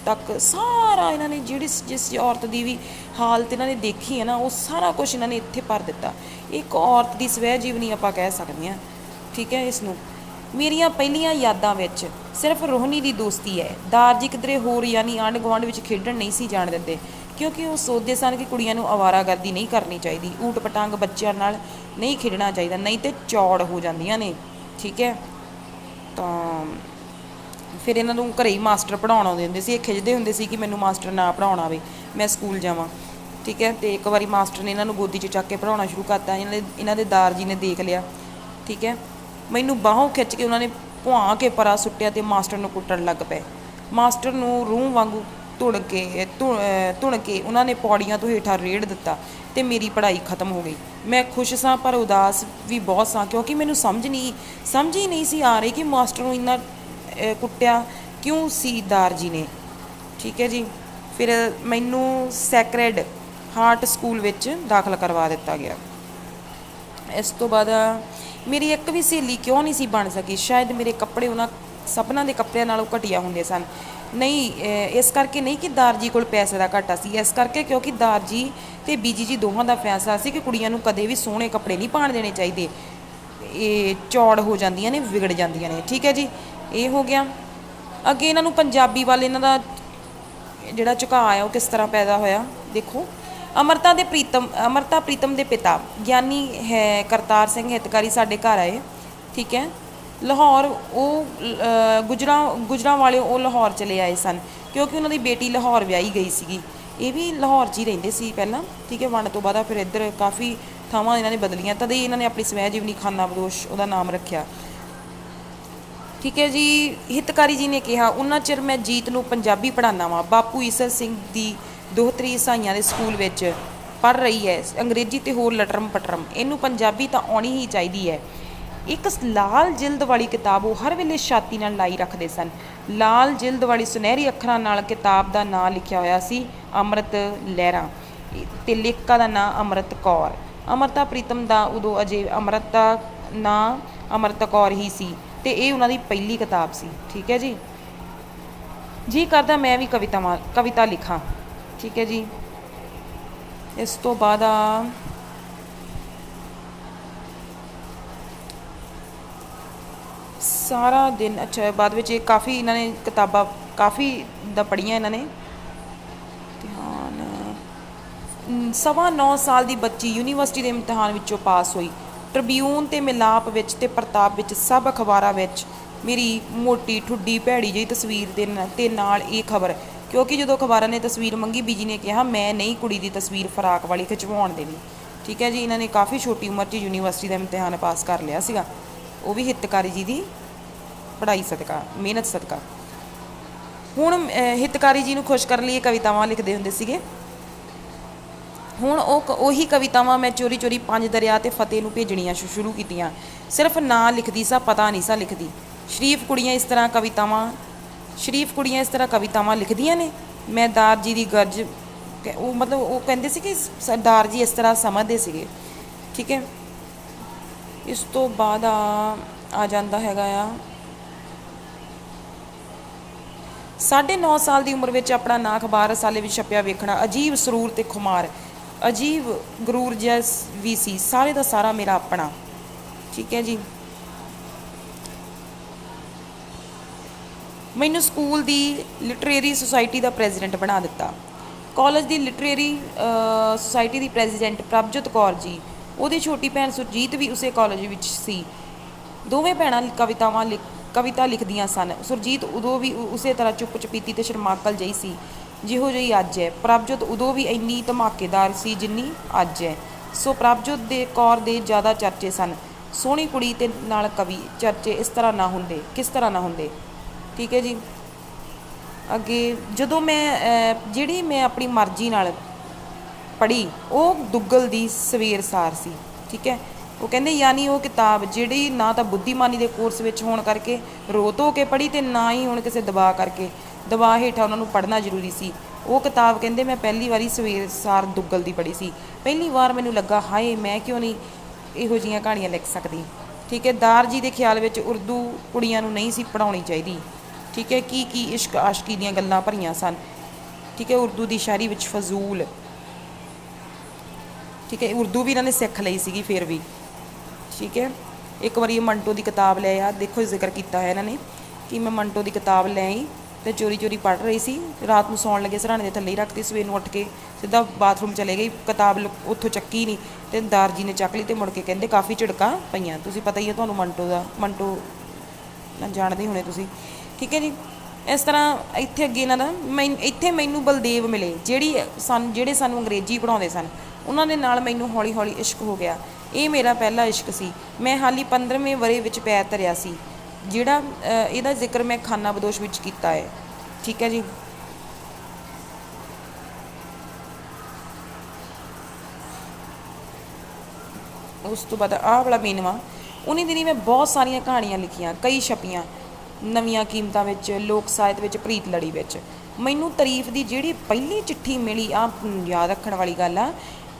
ਤੱਕ, ਸਾਰਾ ਇਹਨਾਂ ਨੇ ਜਿਸ ਔਰਤ ਦੀ ਵੀ ਹਾਲਤ ਇਹਨਾਂ ਨੇ ਦੇਖੀ ਹੈ ਨਾ, ਉਹ ਸਾਰਾ ਕੁਝ ਇਹਨਾਂ ਨੇ ਇੱਥੇ ਭਰ ਦਿੱਤਾ। ਇੱਕ ਔਰਤ ਦੀ ਸਵੈ ਜੀਵਨੀ ਆਪਾਂ ਕਹਿ ਸਕਦੇ ਹਾਂ। ਠੀਕ ਹੈ, ਇਸ ਨੂੰ ਮੇਰੀਆਂ ਪਹਿਲੀਆਂ ਯਾਦਾਂ ਵਿੱਚ ਸਿਰਫ ਰੋਹਿਣੀ ਦੀ ਦੋਸਤੀ ਹੈ। ਦਾਰ ਜੀ ਕਿਧਰੇ ਹੋਰ ਯਾਨੀ ਆਂਢ ਗੁਆਂਢ ਵਿੱਚ ਖੇਡਣ ਨਹੀਂ ਸੀ ਜਾਣ ਦਿੰਦੇ, ਕਿਉਂਕਿ ਉਹ ਸੋਚਦੇ ਸਨ ਕਿ ਕੁੜੀਆਂ ਨੂੰ ਅਵਾਰਾਗਰਦੀ ਨਹੀਂ ਕਰਨੀ ਚਾਹੀਦੀ, ਊਟ ਪਟਾਂਗ ਬੱਚਿਆਂ ਨਾਲ ਨਹੀਂ ਖੇਡਣਾ ਚਾਹੀਦਾ, ਨਹੀਂ ਤੇ ਚੌੜ ਹੋ ਜਾਂਦੀਆਂ ਨੇ। ਠੀਕ ਹੈ, ਤਾਂ ਫਿਰ ਇਹਨਾਂ ਨੂੰ ਘਰੇ ਹੀ ਮਾਸਟਰ ਪੜ੍ਹਾਉਣ ਆਉਂਦੇ ਹੁੰਦੇ ਸੀ। ਇਹ ਖਿੱਚਦੇ ਹੁੰਦੇ ਸੀ ਕਿ ਮੈਨੂੰ ਮਾਸਟਰ ਨਾ ਪੜ੍ਹਾਉਣ ਆਵੇ, ਮੈਂ ਸਕੂਲ ਜਾਵਾਂ। ਠੀਕ ਹੈ, ਅਤੇ ਇੱਕ ਵਾਰੀ ਮਾਸਟਰ ਨੇ ਇਹਨਾਂ ਨੂੰ ਗੋਦੀ 'ਚ ਚੱਕ ਕੇ ਪੜ੍ਹਾਉਣਾ ਸ਼ੁਰੂ ਕਰਤਾ। ਇਹਨਾਂ ਦੇ ਦਾਰ ਜੀ ਨੇ ਦੇਖ ਲਿਆ। ਠੀਕ ਹੈ, ਮੈਨੂੰ ਬਾਹੋਂ ਖਿੱਚ ਕੇ ਉਹਨਾਂ ਨੇ ਭੁਆਂ ਕੇ ਪਰਾ ਸੁੱਟਿਆ ਅਤੇ ਮਾਸਟਰ ਨੂੰ ਕੁੱਟਣ ਲੱਗ ਪਏ। ਮਾਸਟਰ ਨੂੰ ਰੂਹ ਵਾਂਗੂ ਧੁਣ ਕੇ ਉਹਨਾਂ ਨੇ ਪੌੜੀਆਂ ਤੋਂ ਹੇਠਾਂ ਰੇੜ ਦਿੱਤਾ ਅਤੇ ਮੇਰੀ ਪੜ੍ਹਾਈ ਖਤਮ ਹੋ ਗਈ। ਮੈਂ ਖੁਸ਼ ਸਾਂ ਪਰ ਉਦਾਸ ਵੀ ਬਹੁਤ ਸਾਂ, ਕਿਉਂਕਿ ਮੈਨੂੰ ਸਮਝ ਹੀ ਨਹੀਂ ਸੀ ਆ ਰਹੀ ਕਿ ਮਾਸਟਰ ਨੂੰ ਇੰਨਾ ਕੁੱਟਿਆ ਕਿਉਂ ਸੀ ਦਾਰ ਜੀ ਨੇ। ਠੀਕ ਹੈ ਜੀ, ਫਿਰ ਮੈਨੂੰ ਸੈਕਰਡ ਹਾਰਟ ਸਕੂਲ ਵਿੱਚ ਦਾਖਲ ਕਰਵਾ ਦਿੱਤਾ ਗਿਆ। ਇਸ ਤੋਂ ਬਾਅਦ ਮੇਰੀ ਇੱਕ ਵੀ ਸਹੇਲੀ ਕਿਉਂ ਨਹੀਂ ਸੀ ਬਣ ਸਕੀ। ਸ਼ਾਇਦ ਮੇਰੇ ਕੱਪੜੇ ਉਹਨਾਂ ਸਭਨਾਂ ਦੇ ਕੱਪੜਿਆਂ ਨਾਲੋਂ ਘਟੀਆ ਹੁੰਦੇ ਸਨ। ਨਹੀਂ, ਇਸ ਕਰਕੇ ਨਹੀਂ ਕਿ ਦਾਰ ਜੀ ਕੋਲ ਪੈਸੇ ਦਾ ਘਾਟਾ ਸੀ, ਇਸ ਕਰਕੇ ਕਿਉਂਕਿ ਦਾਰ ਜੀ ਅਤੇ ਬੀਜੀ ਜੀ ਦੋਹਾਂ ਦਾ ਫੈਸਲਾ ਸੀ ਕਿ ਕੁੜੀਆਂ ਨੂੰ ਕਦੇ ਵੀ ਸੋਹਣੇ ਕੱਪੜੇ ਨਹੀਂ ਪਾਉਣ ਦੇਣੇ ਚਾਹੀਦੇ, ਇਹ ਚੌੜ ਹੋ ਜਾਂਦੀਆਂ ਨੇ, ਵਿਗੜ ਜਾਂਦੀਆਂ ਨੇ। ਠੀਕ ਹੈ ਜੀ, ਇਹ ਹੋ ਗਿਆ। ਅੱਗੇ ਇਹਨਾਂ ਨੂੰ ਪੰਜਾਬੀ ਵੱਲ ਇਹਨਾਂ ਦਾ ਜਿਹੜਾ ਝੁਕਾਅ ਹੈ ਉਹ ਕਿਸ ਤਰ੍ਹਾਂ ਪੈਦਾ ਹੋਇਆ, ਦੇਖੋ। ਅਮਰਤਾ ਪ੍ਰੀਤਮ ਦੇ ਪਿਤਾ ਗਿਆਨੀ ਹੈ ਕਰਤਾਰ ਸਿੰਘ ਹਿਤਕਾਰੀ ਸਾਡੇ ਘਰ ਆਏ। ਠੀਕ ਹੈ, ਲਾਹੌਰ ਉਹ ਗੁਜਰਾਂ ਵਾਲੇ ਉਹ ਲਾਹੌਰ ਚਲੇ ਆਏ ਸਨ, ਕਿਉਂਕਿ ਉਹਨਾਂ ਦੀ ਬੇਟੀ ਲਾਹੌਰ ਵਿਆਹੀ ਗਈ ਸੀਗੀ। ਇਹ ਵੀ ਲਾਹੌਰ 'ਚ ਹੀ ਰਹਿੰਦੇ ਸੀ ਪਹਿਲਾਂ। ਠੀਕ ਹੈ, ਵੰਡ ਤੋਂ ਬਾਅਦ ਫਿਰ ਇੱਧਰ ਕਾਫੀ ਥਾਵਾਂ ਇਹਨਾਂ ਨੇ ਬਦਲੀਆਂ, ਤਦ ਹੀ ਇਹਨਾਂ ਨੇ ਆਪਣੀ ਸਵੈ ਜੀਵਨੀ ਖਾਨਾ ਬਦੋਸ਼ ਉਹਦਾ ਨਾਮ ਰੱਖਿਆ। ਠੀਕ ਹੈ ਜੀ, ਹਿਤਕਾਰੀ ਜੀ ਨੇ ਕਿਹਾ, ਉਹਨਾਂ ਚਿਰ ਮੈਂ ਜੀਤ ਨੂੰ ਪੰਜਾਬੀ ਪੜ੍ਹਾਉਂਦਾ ਵਾਂ। ਬਾਪੂ ਈਸਰ ਸਿੰਘ ਦੀ ਦੋਹਤਰੀ ਈਸਾਈਆਂ ਦੇ ਸਕੂਲ ਵਿੱਚ ਪੜ੍ਹ ਰਹੀ ਹੈ, ਅੰਗਰੇਜ਼ੀ ਤੇ ਹੋਰ ਲਟਰਮ ਪਟਰਮ, ਇਹਨੂੰ ਪੰਜਾਬੀ ਤਾਂ ਆਉਣੀ ਹੀ ਚਾਹੀਦੀ ਹੈ। ਇੱਕ ਲਾਲ ਜਿਲਦ ਵਾਲੀ ਕਿਤਾਬ ਉਹ ਹਰ ਵੇਲੇ ਛਾਤੀ ਨਾਲ ਲਾਈ ਰੱਖਦੇ ਸਨ। ਲਾਲ ਜਿਲਦ ਵਾਲੀ ਸੁਨਹਿਰੀ ਅੱਖਰਾਂ ਨਾਲ ਕਿਤਾਬ ਦਾ ਨਾਂ ਲਿਖਿਆ ਹੋਇਆ ਸੀ ਅੰਮ੍ਰਿਤ ਲਹਿਰਾਂ, ਅਤੇ ਲੇਖਿਕਾ ਦਾ ਨਾਂ ਅੰਮ੍ਰਿਤ ਕੌਰ। ਅਮਰਤਾ ਪ੍ਰੀਤਮ ਦਾ ਉਦੋਂ ਅਜੇ ਅੰਮ੍ਰਿਤ ਕੌਰ ਹੀ ਸੀ, ਅਤੇ ਇਹ ਉਹਨਾਂ ਦੀ ਪਹਿਲੀ ਕਿਤਾਬ ਸੀ। ਠੀਕ ਹੈ ਜੀ ਕਰਦਾ ਮੈਂ ਵੀ ਕਵਿਤਾ ਲਿਖਾਂ। ਠੀਕ ਹੈ ਜੀ, ਇਸ ਤੋਂ ਬਾਅਦ ਸਾਰਾ ਦਿਨ, ਅੱਛਾ ਬਾਅਦ ਵਿੱਚ ਇਹ ਕਾਫੀ ਇਹਨਾਂ ਨੇ ਕਿਤਾਬਾਂ ਕਾਫੀ ਦਾ ਪੜ੍ਹੀਆਂ ਇਹਨਾਂ ਨੇ। ਧਿਆਨ 9.25 ਸਾਲ ਦੀ ਬੱਚੀ ਯੂਨੀਵਰਸਿਟੀ ਦੇ ਇਮਤਿਹਾਨ ਵਿੱਚੋਂ ਪਾਸ ਹੋਈ। ਟ੍ਰਿਬਿਊਨ ਅਤੇ ਮਿਲਾਪ ਵਿੱਚ ਅਤੇ ਪ੍ਰਤਾਪ ਵਿੱਚ ਸਭ ਅਖਬਾਰਾਂ ਵਿੱਚ ਮੇਰੀ ਮੋਟੀ ਠੁੱਡੀ ਭੈੜੀ ਜਿਹੀ ਤਸਵੀਰ ਦੇ ਨਾਲ ਇਹ ਖਬਰ, ਕਿਉਂਕਿ ਜਦੋਂ ਅਖਬਾਰਾਂ ਨੇ ਤਸਵੀਰ ਮੰਗੀ, ਬੀਜੀ ਨੇ ਕਿਹਾ ਮੈਂ ਨਹੀਂ ਕੁੜੀ ਦੀ ਤਸਵੀਰ ਫਰਾਕ ਵਾਲੀ ਖਿਚਵਾਉਣ ਦੇਣੀ। ਠੀਕ ਹੈ ਜੀ, ਇਹਨਾਂ ਨੇ ਕਾਫੀ ਛੋਟੀ ਉਮਰ 'ਚ ਯੂਨੀਵਰਸਿਟੀ ਦਾ ਇਮਤਿਹਾਨ ਪਾਸ ਕਰ ਲਿਆ ਸੀਗਾ, ਉਹ ਵੀ ਹਿਤਕਾਰੀ ਜੀ ਦੀ ਪੜ੍ਹਾਈ ਸਦਕਾ, ਮਿਹਨਤ ਸਦਕਾ। ਹੁਣ ਹਿਤਕਾਰੀ ਜੀ ਨੂੰ ਖੁਸ਼ ਕਰਨ ਲਈ ਇਹ ਕਵਿਤਾਵਾਂ ਲਿਖਦੇ ਹੁੰਦੇ ਸੀਗੇ। ਹੁਣ ਉਹੀ ਕਵਿਤਾਵਾਂ ਮੈਂ ਚੋਰੀ 5 ਦਰਿਆ ਅਤੇ ਫਤਿਹ ਨੂੰ ਭੇਜਣੀਆਂ ਸ਼ੁਰੂ ਕੀਤੀਆਂ। ਸਿਰਫ ਨਾਂ ਲਿਖਦੀ ਸਾਂ, ਪਤਾ ਨਹੀਂ ਸਾਂ ਲਿਖਦੀ। ਸ਼ਰੀਫ ਕੁੜੀਆਂ ਇਸ ਤਰ੍ਹਾਂ ਕਵਿਤਾਵਾਂ ਲਿਖਦੀਆਂ ਨੇ। ਮੈਂ ਦਾਰ ਜੀ ਦੀ ਗਰਜ, ਉਹ ਕਹਿੰਦੇ ਸੀ ਕਿ ਸਰਦਾਰ ਜੀ ਇਸ ਤਰ੍ਹਾਂ ਸਮਝਦੇ ਸੀਗੇ। ਠੀਕ ਹੈ, ਇਸ ਤੋਂ ਬਾਅਦ ਆ ਜਾਂਦਾ ਹੈਗਾ ਆ 9.5 ਸਾਲ ਦੀ ਉਮਰ ਵਿੱਚ ਆਪਣਾ ਨਾਂ ਅਖਬਾਰ ਰਸਾਲੇ ਵਿੱਚ ਛਪਿਆ ਵੇਖਣਾ ਅਜੀਬ ਸਰੂਰ ਤੇ ਖੁਮਾਰ, ਅਜੀਬ ਗਰੂਰ ਜਿਹਾ ਵੀ ਸੀ, ਸਾਰੇ ਦਾ ਸਾਰਾ ਮੇਰਾ ਆਪਣਾ। ਠੀਕ ਹੈ ਜੀ। ਮੈਨੂੰ ਸਕੂਲ ਦੀ ਲਿਟਰੇਰੀ ਸੁਸਾਇਟੀ ਦਾ ਪ੍ਰੈਜ਼ੀਡੈਂਟ ਬਣਾ ਦਿੱਤਾ। ਕਾਲਜ ਦੀ ਲਿਟਰੇਰੀ ਸੁਸਾਇਟੀ ਦੀ ਪ੍ਰੈਜ਼ੀਡੈਂਟ ਪ੍ਰਭਜੋਤ ਕੌਰ ਜੀ, ਉਹਦੀ ਛੋਟੀ ਭੈਣ ਸੁਰਜੀਤ ਵੀ ਉਸੇ ਕਾਲਜ ਵਿੱਚ ਸੀ। ਦੋਵੇਂ ਭੈਣਾਂ ਕਵਿਤਾ ਲਿਖਦੀਆਂ ਸਨ। ਸੁਰਜੀਤ ਉਦੋਂ ਵੀ ਉਸੇ ਤਰ੍ਹਾਂ ਚੁੱਪ ਚਪੀਤੀ ਅਤੇ ਸ਼ਰਮਾਕਲ ਜਿਹੀ ਸੀ ਜਿਹੋ ਜਿਹੀ ਅੱਜ ਹੈ। ਪ੍ਰਭਜੋਤ ਉਦੋਂ ਵੀ ਇੰਨੀ ਧਮਾਕੇਦਾਰ ਸੀ ਜਿੰਨੀ ਅੱਜ ਹੈ। ਸੋ ਪ੍ਰਭਜੋਤ ਦੇ ਕੌਰ ਦੇ ਜ਼ਿਆਦਾ ਚਰਚੇ ਸਨ। ਸੋਹਣੀ ਕੁੜੀ ਤੇ ਨਾਲ ਕਵੀ, ਚਰਚੇ ਇਸ ਤਰ੍ਹਾਂ ਨਾ ਹੁੰਦੇ, ਕਿਸ ਤਰ੍ਹਾਂ ਨਾ ਹੁੰਦੇ। ਠੀਕ ਹੈ ਜੀ। ਅੱਗੇ ਜਦੋਂ ਜਿਹੜੀ ਮੈਂ ਆਪਣੀ ਮਰਜ਼ੀ ਨਾਲ ਪੜ੍ਹੀ ਉਹ ਦੁੱਗਲ ਦੀ ਸਵੇਰ ਸਾਰ ਸੀ। ਠੀਕ ਹੈ। ਉਹ ਕਹਿੰਦੇ ਯਾਨੀ ਉਹ ਕਿਤਾਬ ਜਿਹੜੀ ਨਾ ਤਾਂ ਬੁੱਧੀਮਾਨੀ ਦੇ ਕੋਰਸ ਵਿੱਚ ਹੋਣ ਕਰਕੇ ਰੋ ਧੋ ਕੇ ਪੜ੍ਹੀ ਅਤੇ ਨਾ ਹੀ ਹੁਣ ਕਿਸੇ ਦਬਾਅ ਹੇਠਾਂ ਉਹਨਾਂ ਨੂੰ ਪੜ੍ਹਨਾ ਜ਼ਰੂਰੀ ਸੀ। ਉਹ ਕਿਤਾਬ ਕਹਿੰਦੇ ਮੈਂ ਪਹਿਲੀ ਵਾਰੀ ਸਵੇਰ ਸਾਰ ਦੁੱਗਲ ਦੀ ਪੜ੍ਹੀ ਸੀ। ਪਹਿਲੀ ਵਾਰ ਮੈਨੂੰ ਲੱਗਾ ਹਾਏ ਮੈਂ ਕਿਉਂ ਨਹੀਂ ਇਹੋ ਜਿਹੀਆਂ ਕਹਾਣੀਆਂ ਲਿਖ ਸਕਦੀ। ਠੀਕ ਹੈ। ਦਾਰ ਜੀ ਦੇ ਖਿਆਲ ਵਿੱਚ ਉਰਦੂ ਕੁੜੀਆਂ ਨੂੰ ਨਹੀਂ ਸੀ ਪੜ੍ਹਾਉਣੀ ਚਾਹੀਦੀ। ਠੀਕ ਹੈ। ਕੀ ਇਸ਼ਕ ਆਸ਼ਕੀ ਦੀਆਂ ਗੱਲਾਂ ਭਰੀਆਂ ਸਨ। ਠੀਕ ਹੈ। ਉਰਦੂ ਦੀ ਸ਼ਾਇਰੀ ਵਿੱਚ ਫਜ਼ੂਲ। ਠੀਕ ਹੈ। ਉਰਦੂ ਵੀ ਇਹਨਾਂ ਨੇ ਸਿੱਖ ਲਈ ਸੀਗੀ ਫਿਰ ਵੀ। ਠੀਕ ਹੈ। ਇੱਕ ਵਾਰੀ ਮੰਟੋ ਦੀ ਕਿਤਾਬ ਲੈ ਆ, ਦੇਖੋ ਜ਼ਿਕਰ ਕੀਤਾ ਹੈ ਇਹਨਾਂ ਨੇ ਕਿ ਮੈਂ ਮੰਟੋ ਦੀ ਕਿਤਾਬ ਲੈ ਆਈ ਅਤੇ ਚੋਰੀ ਪੜ੍ਹ ਰਹੀ ਸੀ। ਰਾਤ ਨੂੰ ਸੌਣ ਲੱਗੇ ਸਿਰਹਾਣੇ ਦੇ ਥੱਲੇ ਹੀ ਰੱਖਤੀ, ਸਵੇਰ ਨੂੰ ਉੱਠ ਕੇ ਸਿੱਧਾ ਬਾਥਰੂਮ ਚਲੇ ਗਈ, ਕਿਤਾਬ ਉੱਥੋਂ ਚੱਕੀ ਨਹੀਂ ਅਤੇ ਦਾਰ ਜੀ ਨੇ ਚੱਕ ਲਈ ਅਤੇ ਮੁੜ ਕੇ ਕਹਿੰਦੇ ਕਾਫੀ ਝਿੜਕਾਂ ਪਈਆਂ। ਤੁਸੀਂ ਪਤਾ ਹੀ ਹੈ ਤੁਹਾਨੂੰ ਮੰਟੋ ਜਾਣਦੇ ਹੋਣੇ ਤੁਸੀਂ। ਠੀਕ ਹੈ ਜੀ। ਇਸ ਤਰ੍ਹਾਂ ਇੱਥੇ ਅੱਗੇ ਇਹਨਾਂ ਦਾ ਇੱਥੇ ਮੈਨੂੰ ਬਲਦੇਵ ਮਿਲੇ ਜਿਹੜੇ ਸਾਨੂੰ ਅੰਗਰੇਜ਼ੀ ਪੜ੍ਹਾਉਂਦੇ ਸਨ। ਉਹਨਾਂ ਦੇ ਨਾਲ ਮੈਨੂੰ ਹੌਲੀ ਹੌਲੀ ਇਸ਼ਕ ਹੋ ਗਿਆ। ਇਹ ਮੇਰਾ ਪਹਿਲਾ ਇਸ਼ਕ ਸੀ। ਮੈਂ ਹਾਲੀ 15ਵੇਂ ਵਰ੍ਹੇ ਵਿੱਚ ਪੈਰ ਧਰਿਆ ਸੀ। ਜਿਹੜਾ ਇਹਦਾ ਜ਼ਿਕਰ ਮੈਂ ਖਾਨਾ ਬਦੋਸ਼ ਵਿੱਚ ਕੀਤਾ ਹੈ। ਠੀਕ ਹੈ ਜੀ। ਉਸ ਤੋਂ ਬਾਅਦ ਆਹ ਵਾਲਾ ਮੀਨਵਾ ਉਨੀ ਦਿਨੀ ਮੈਂ ਬਹੁਤ ਸਾਰੀਆਂ ਕਹਾਣੀਆਂ ਲਿਖੀਆਂ, ਕਈ ਛਪੀਆਂ ਨਵੀਆਂ ਕੀਮਤਾਂ ਵਿੱਚ, ਲੋਕ ਸਾਹਿਤ ਵਿੱਚ, ਪ੍ਰੀਤ ਲੜੀ ਵਿੱਚ। ਮੈਨੂੰ ਤਾਰੀਫ ਦੀ ਜਿਹੜੀ ਪਹਿਲੀ ਚਿੱਠੀ ਮਿਲੀ ਆ ਯਾਦ ਰੱਖਣ ਵਾਲੀ ਗੱਲ ਆ,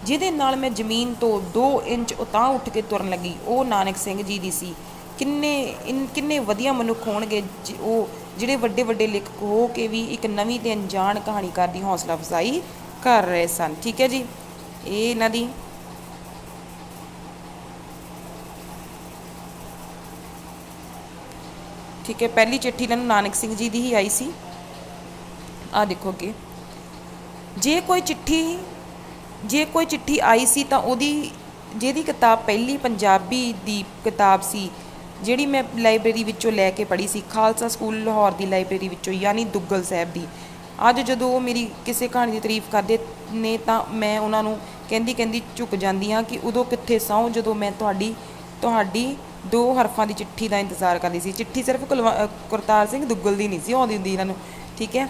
ਜਿਹਦੇ ਨਾਲ ਮੈਂ ਜ਼ਮੀਨ ਤੋਂ 2 ਇੰਚ ਉਤਾਂਹ ਉੱਠ ਕੇ ਤੁਰਨ ਲੱਗੀ, ਉਹ ਨਾਨਕ ਸਿੰਘ ਜੀ ਦੀ ਸੀ। ਕਿੰਨੇ ਵਧੀਆ ਮਨੁੱਖ ਹੋਣਗੇ ਉਹ ਜਿਹੜੇ ਵੱਡੇ ਵੱਡੇ ਲੇਖਕ ਹੋ ਕੇ ਵੀ ਇੱਕ ਨਵੀਂ ਅਤੇ ਅਣਜਾਣ ਕਹਾਣੀਕਾਰ ਦੀ ਹੌਸਲਾ ਅਫਜ਼ਾਈ ਕਰ ਰਹੇ ਸਨ। ਠੀਕ ਹੈ ਜੀ। ਇਹ ਇਹਨਾਂ ਦੀ ਠੀਕ ਹੈ ਪਹਿਲੀ ਚਿੱਠੀ ਇਹਨਾਂ ਨੂੰ ਨਾਨਕ ਸਿੰਘ ਜੀ ਦੀ ਹੀ ਆਈ ਸੀ। ਆਹ ਦੇਖੋ ਅੱਗੇ, ਜੇ ਕੋਈ ਚਿੱਠੀ ਆਈ ਸੀ ਤਾਂ ਜਿਹਦੀ ਕਿਤਾਬ ਪਹਿਲੀ ਪੰਜਾਬੀ ਦੀ ਕਿਤਾਬ ਸੀ ਜਿਹੜੀ ਮੈਂ ਲਾਇਬ੍ਰੇਰੀ ਵਿੱਚੋਂ ਲੈ ਕੇ ਪੜ੍ਹੀ ਸੀ, ਖਾਲਸਾ ਸਕੂਲ ਲਾਹੌਰ ਦੀ ਲਾਇਬ੍ਰੇਰੀ ਵਿੱਚੋਂ, ਯਾਨੀ ਦੁੱਗਲ ਸਾਹਿਬ ਦੀ। ਅੱਜ ਜਦੋਂ ਉਹ ਮੇਰੀ ਕਿਸੇ ਕਹਾਣੀ ਦੀ ਤਾਰੀਫ ਕਰਦੇ ਨੇ ਤਾਂ ਮੈਂ ਉਹਨਾਂ ਨੂੰ ਕਹਿੰਦੀ ਝੁਕ ਜਾਂਦੀ ਹਾਂ ਕਿ ਉਦੋਂ ਕਿੱਥੇ ਸਹੁੰ ਜਦੋਂ ਮੈਂ ਤੁਹਾਡੀ 2 ਹਰਫਾਂ ਦੀ ਚਿੱਠੀ ਦਾ ਇੰਤਜ਼ਾਰ ਕਰਦੀ ਸੀ। ਚਿੱਠੀ ਸਿਰਫ ਕਰਤਾਰ ਸਿੰਘ ਦੁੱਗਲ ਦੀ ਨਹੀਂ ਸੀ ਆਉਂਦੀ ਹੁੰਦੀ ਇਹਨਾਂ ਨੂੰ। ਠੀਕ ਹੈ।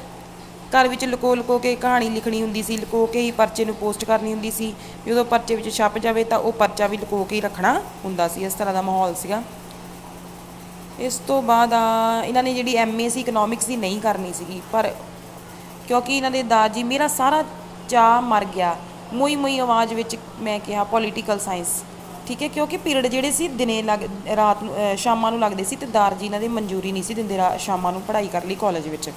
ਘਰ ਵਿੱਚ ਲੁਕੋ ਕੇ ਕਹਾਣੀ ਲਿਖਣੀ ਹੁੰਦੀ ਸੀ, ਲੁਕੋ ਕੇ ਹੀ ਪਰਚੇ ਨੂੰ ਪੋਸਟ ਕਰਨੀ ਹੁੰਦੀ ਸੀ। ਜਦੋਂ ਪਰਚੇ ਵਿੱਚ ਛਪ ਜਾਵੇ ਤਾਂ ਉਹ ਪਰਚਾ ਵੀ ਲੁਕੋ ਕੇ ਹੀ ਰੱਖਣਾ ਹੁੰਦਾ ਸੀ। ਇਸ ਤਰ੍ਹਾਂ ਦਾ ਮਾਹੌਲ ਸੀਗਾ। ਇਸ ਤੋਂ ਬਾਅਦ ਇਹਨਾਂ ਨੇ ਜਿਹੜੀ MA ਸੀ ਇਕਨੋਮਿਕਸ ਦੀ ਨਹੀਂ ਕਰਨੀ ਸੀਗੀ, ਪਰ ਕਿਉਂਕਿ ਇਹਨਾਂ ਦੇ ਦਾਦੀ ਮੇਰਾ ਸਾਰਾ ਚਾਅ ਮਰ ਗਿਆ। ਮੋਈ ਆਵਾਜ਼ ਵਿੱਚ ਮੈਂ ਕਿਹਾ ਪੋਲੀਟੀਕਲ ਸਾਇੰਸ। ਠੀਕ ਹੈ। ਕਿਉਂਕਿ ਪੀਰੀਅਡ ਜਿਹੜੇ ਸੀ ਦਿਨੇ ਰਾਤ ਨੂੰ ਸ਼ਾਮਾਂ ਨੂੰ ਲੱਗਦੇ ਸੀ ਅਤੇ ਦਾਰ ਜੀ ਇਹਨਾਂ ਦੇ ਮਨਜ਼ੂਰੀ ਨਹੀਂ ਸੀ ਦਿੰਦੇ ਸ਼ਾਮਾਂ ਨੂੰ ਪੜ੍ਹਾਈ ਕਰ ਲਈ ਕਾਲਜ ਵਿੱਚ।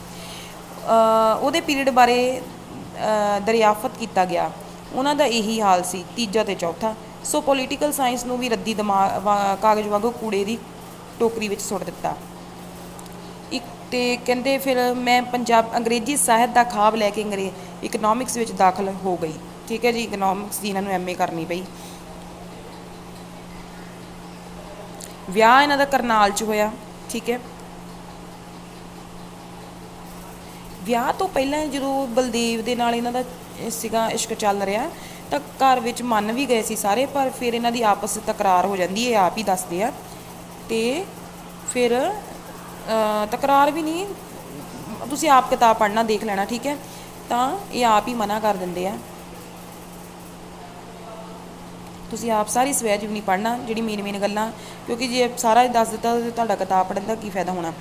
ਉਹਦੇ ਪੀਰੀਅਡ ਬਾਰੇ ਦਰਿਆਫਤ ਕੀਤਾ ਗਿਆ, ਉਹਨਾਂ ਦਾ ਇਹੀ ਹਾਲ ਸੀ, ਤੀਜਾ ਅਤੇ ਚੌਥਾ। ਸੋ ਪੋਲੀਟੀਕਲ ਸਾਇੰਸ ਨੂੰ ਵੀ ਰੱਦੀ ਕਾਗਜ਼ ਵਾਂਗੂ ਕੂੜੇ ਦੀ ਟੋਕਰੀ ਵਿੱਚ ਸੁੱਟ ਦਿੱਤਾ। ਅਤੇ ਕਹਿੰਦੇ ਫਿਰ ਮੈਂ ਅੰਗਰੇਜ਼ੀ ਸਾਹਿਤ ਦਾ ਖਾਬ ਲੈ ਕੇ ਇਕਨੋਮਿਕਸ ਵਿੱਚ ਦਾਖਲ ਹੋ ਗਈ। ਠੀਕ ਹੈ ਜੀ। ਇਕਨੋਮਿਕਸ ਦੀ ਇਹਨਾਂ ਨੂੰ MA ਕਰਨੀ ਪਈ। ਵਿਆਹ ਇਹਨਾਂ ਦਾ ਕਰਨਾਲ 'ਚ ਹੋਇਆ। ਠੀਕ ਹੈ। ਵਿਆਹ ਤੋਂ ਪਹਿਲਾਂ ਜਦੋਂ ਬਲਦੇਵ ਦੇ ਨਾਲ ਇਹਨਾਂ ਦਾ ਸੀਗਾ ਇਸ਼ਕ ਚੱਲ ਰਿਹਾ ਤਾਂ ਘਰ ਵਿੱਚ ਮੰਨ ਵੀ ਗਏ ਸੀ ਸਾਰੇ, ਪਰ ਫਿਰ ਇਹਨਾਂ ਦੀ ਆਪਸ ਤਕਰਾਰ ਹੋ ਜਾਂਦੀ ਹੈ, ਆਪ ਹੀ ਦੱਸਦੇ ਆ। ਅਤੇ ਫਿਰ ਤਕਰਾਰ ਵੀ ਨਹੀਂ, ਤੁਸੀਂ ਆਪ ਕਿਤਾਬ ਪੜ੍ਹਨਾ ਦੇਖ ਲੈਣਾ। ਠੀਕ ਹੈ। ਤਾਂ ਇਹ ਆਪ ਹੀ ਮਨਾ ਕਰ ਦਿੰਦੇ ਆ। ਤੁਸੀਂ ਆਪ ਸਾਰੀ ਸਵੈ ਜੀਵਨੀ ਪੜ੍ਹਨਾ, ਜਿਹੜੀ ਮੇਨ ਗੱਲਾਂ, ਕਿਉਂਕਿ ਜੇ ਸਾਰਾ ਦੱਸ ਦਿੱਤਾ ਤਾਂ ਤੁਹਾਡਾ ਕਿਤਾਬ ਪੜ੍ਹਨ ਦਾ ਕੀ ਫਾਇਦਾ ਹੋਣਾ।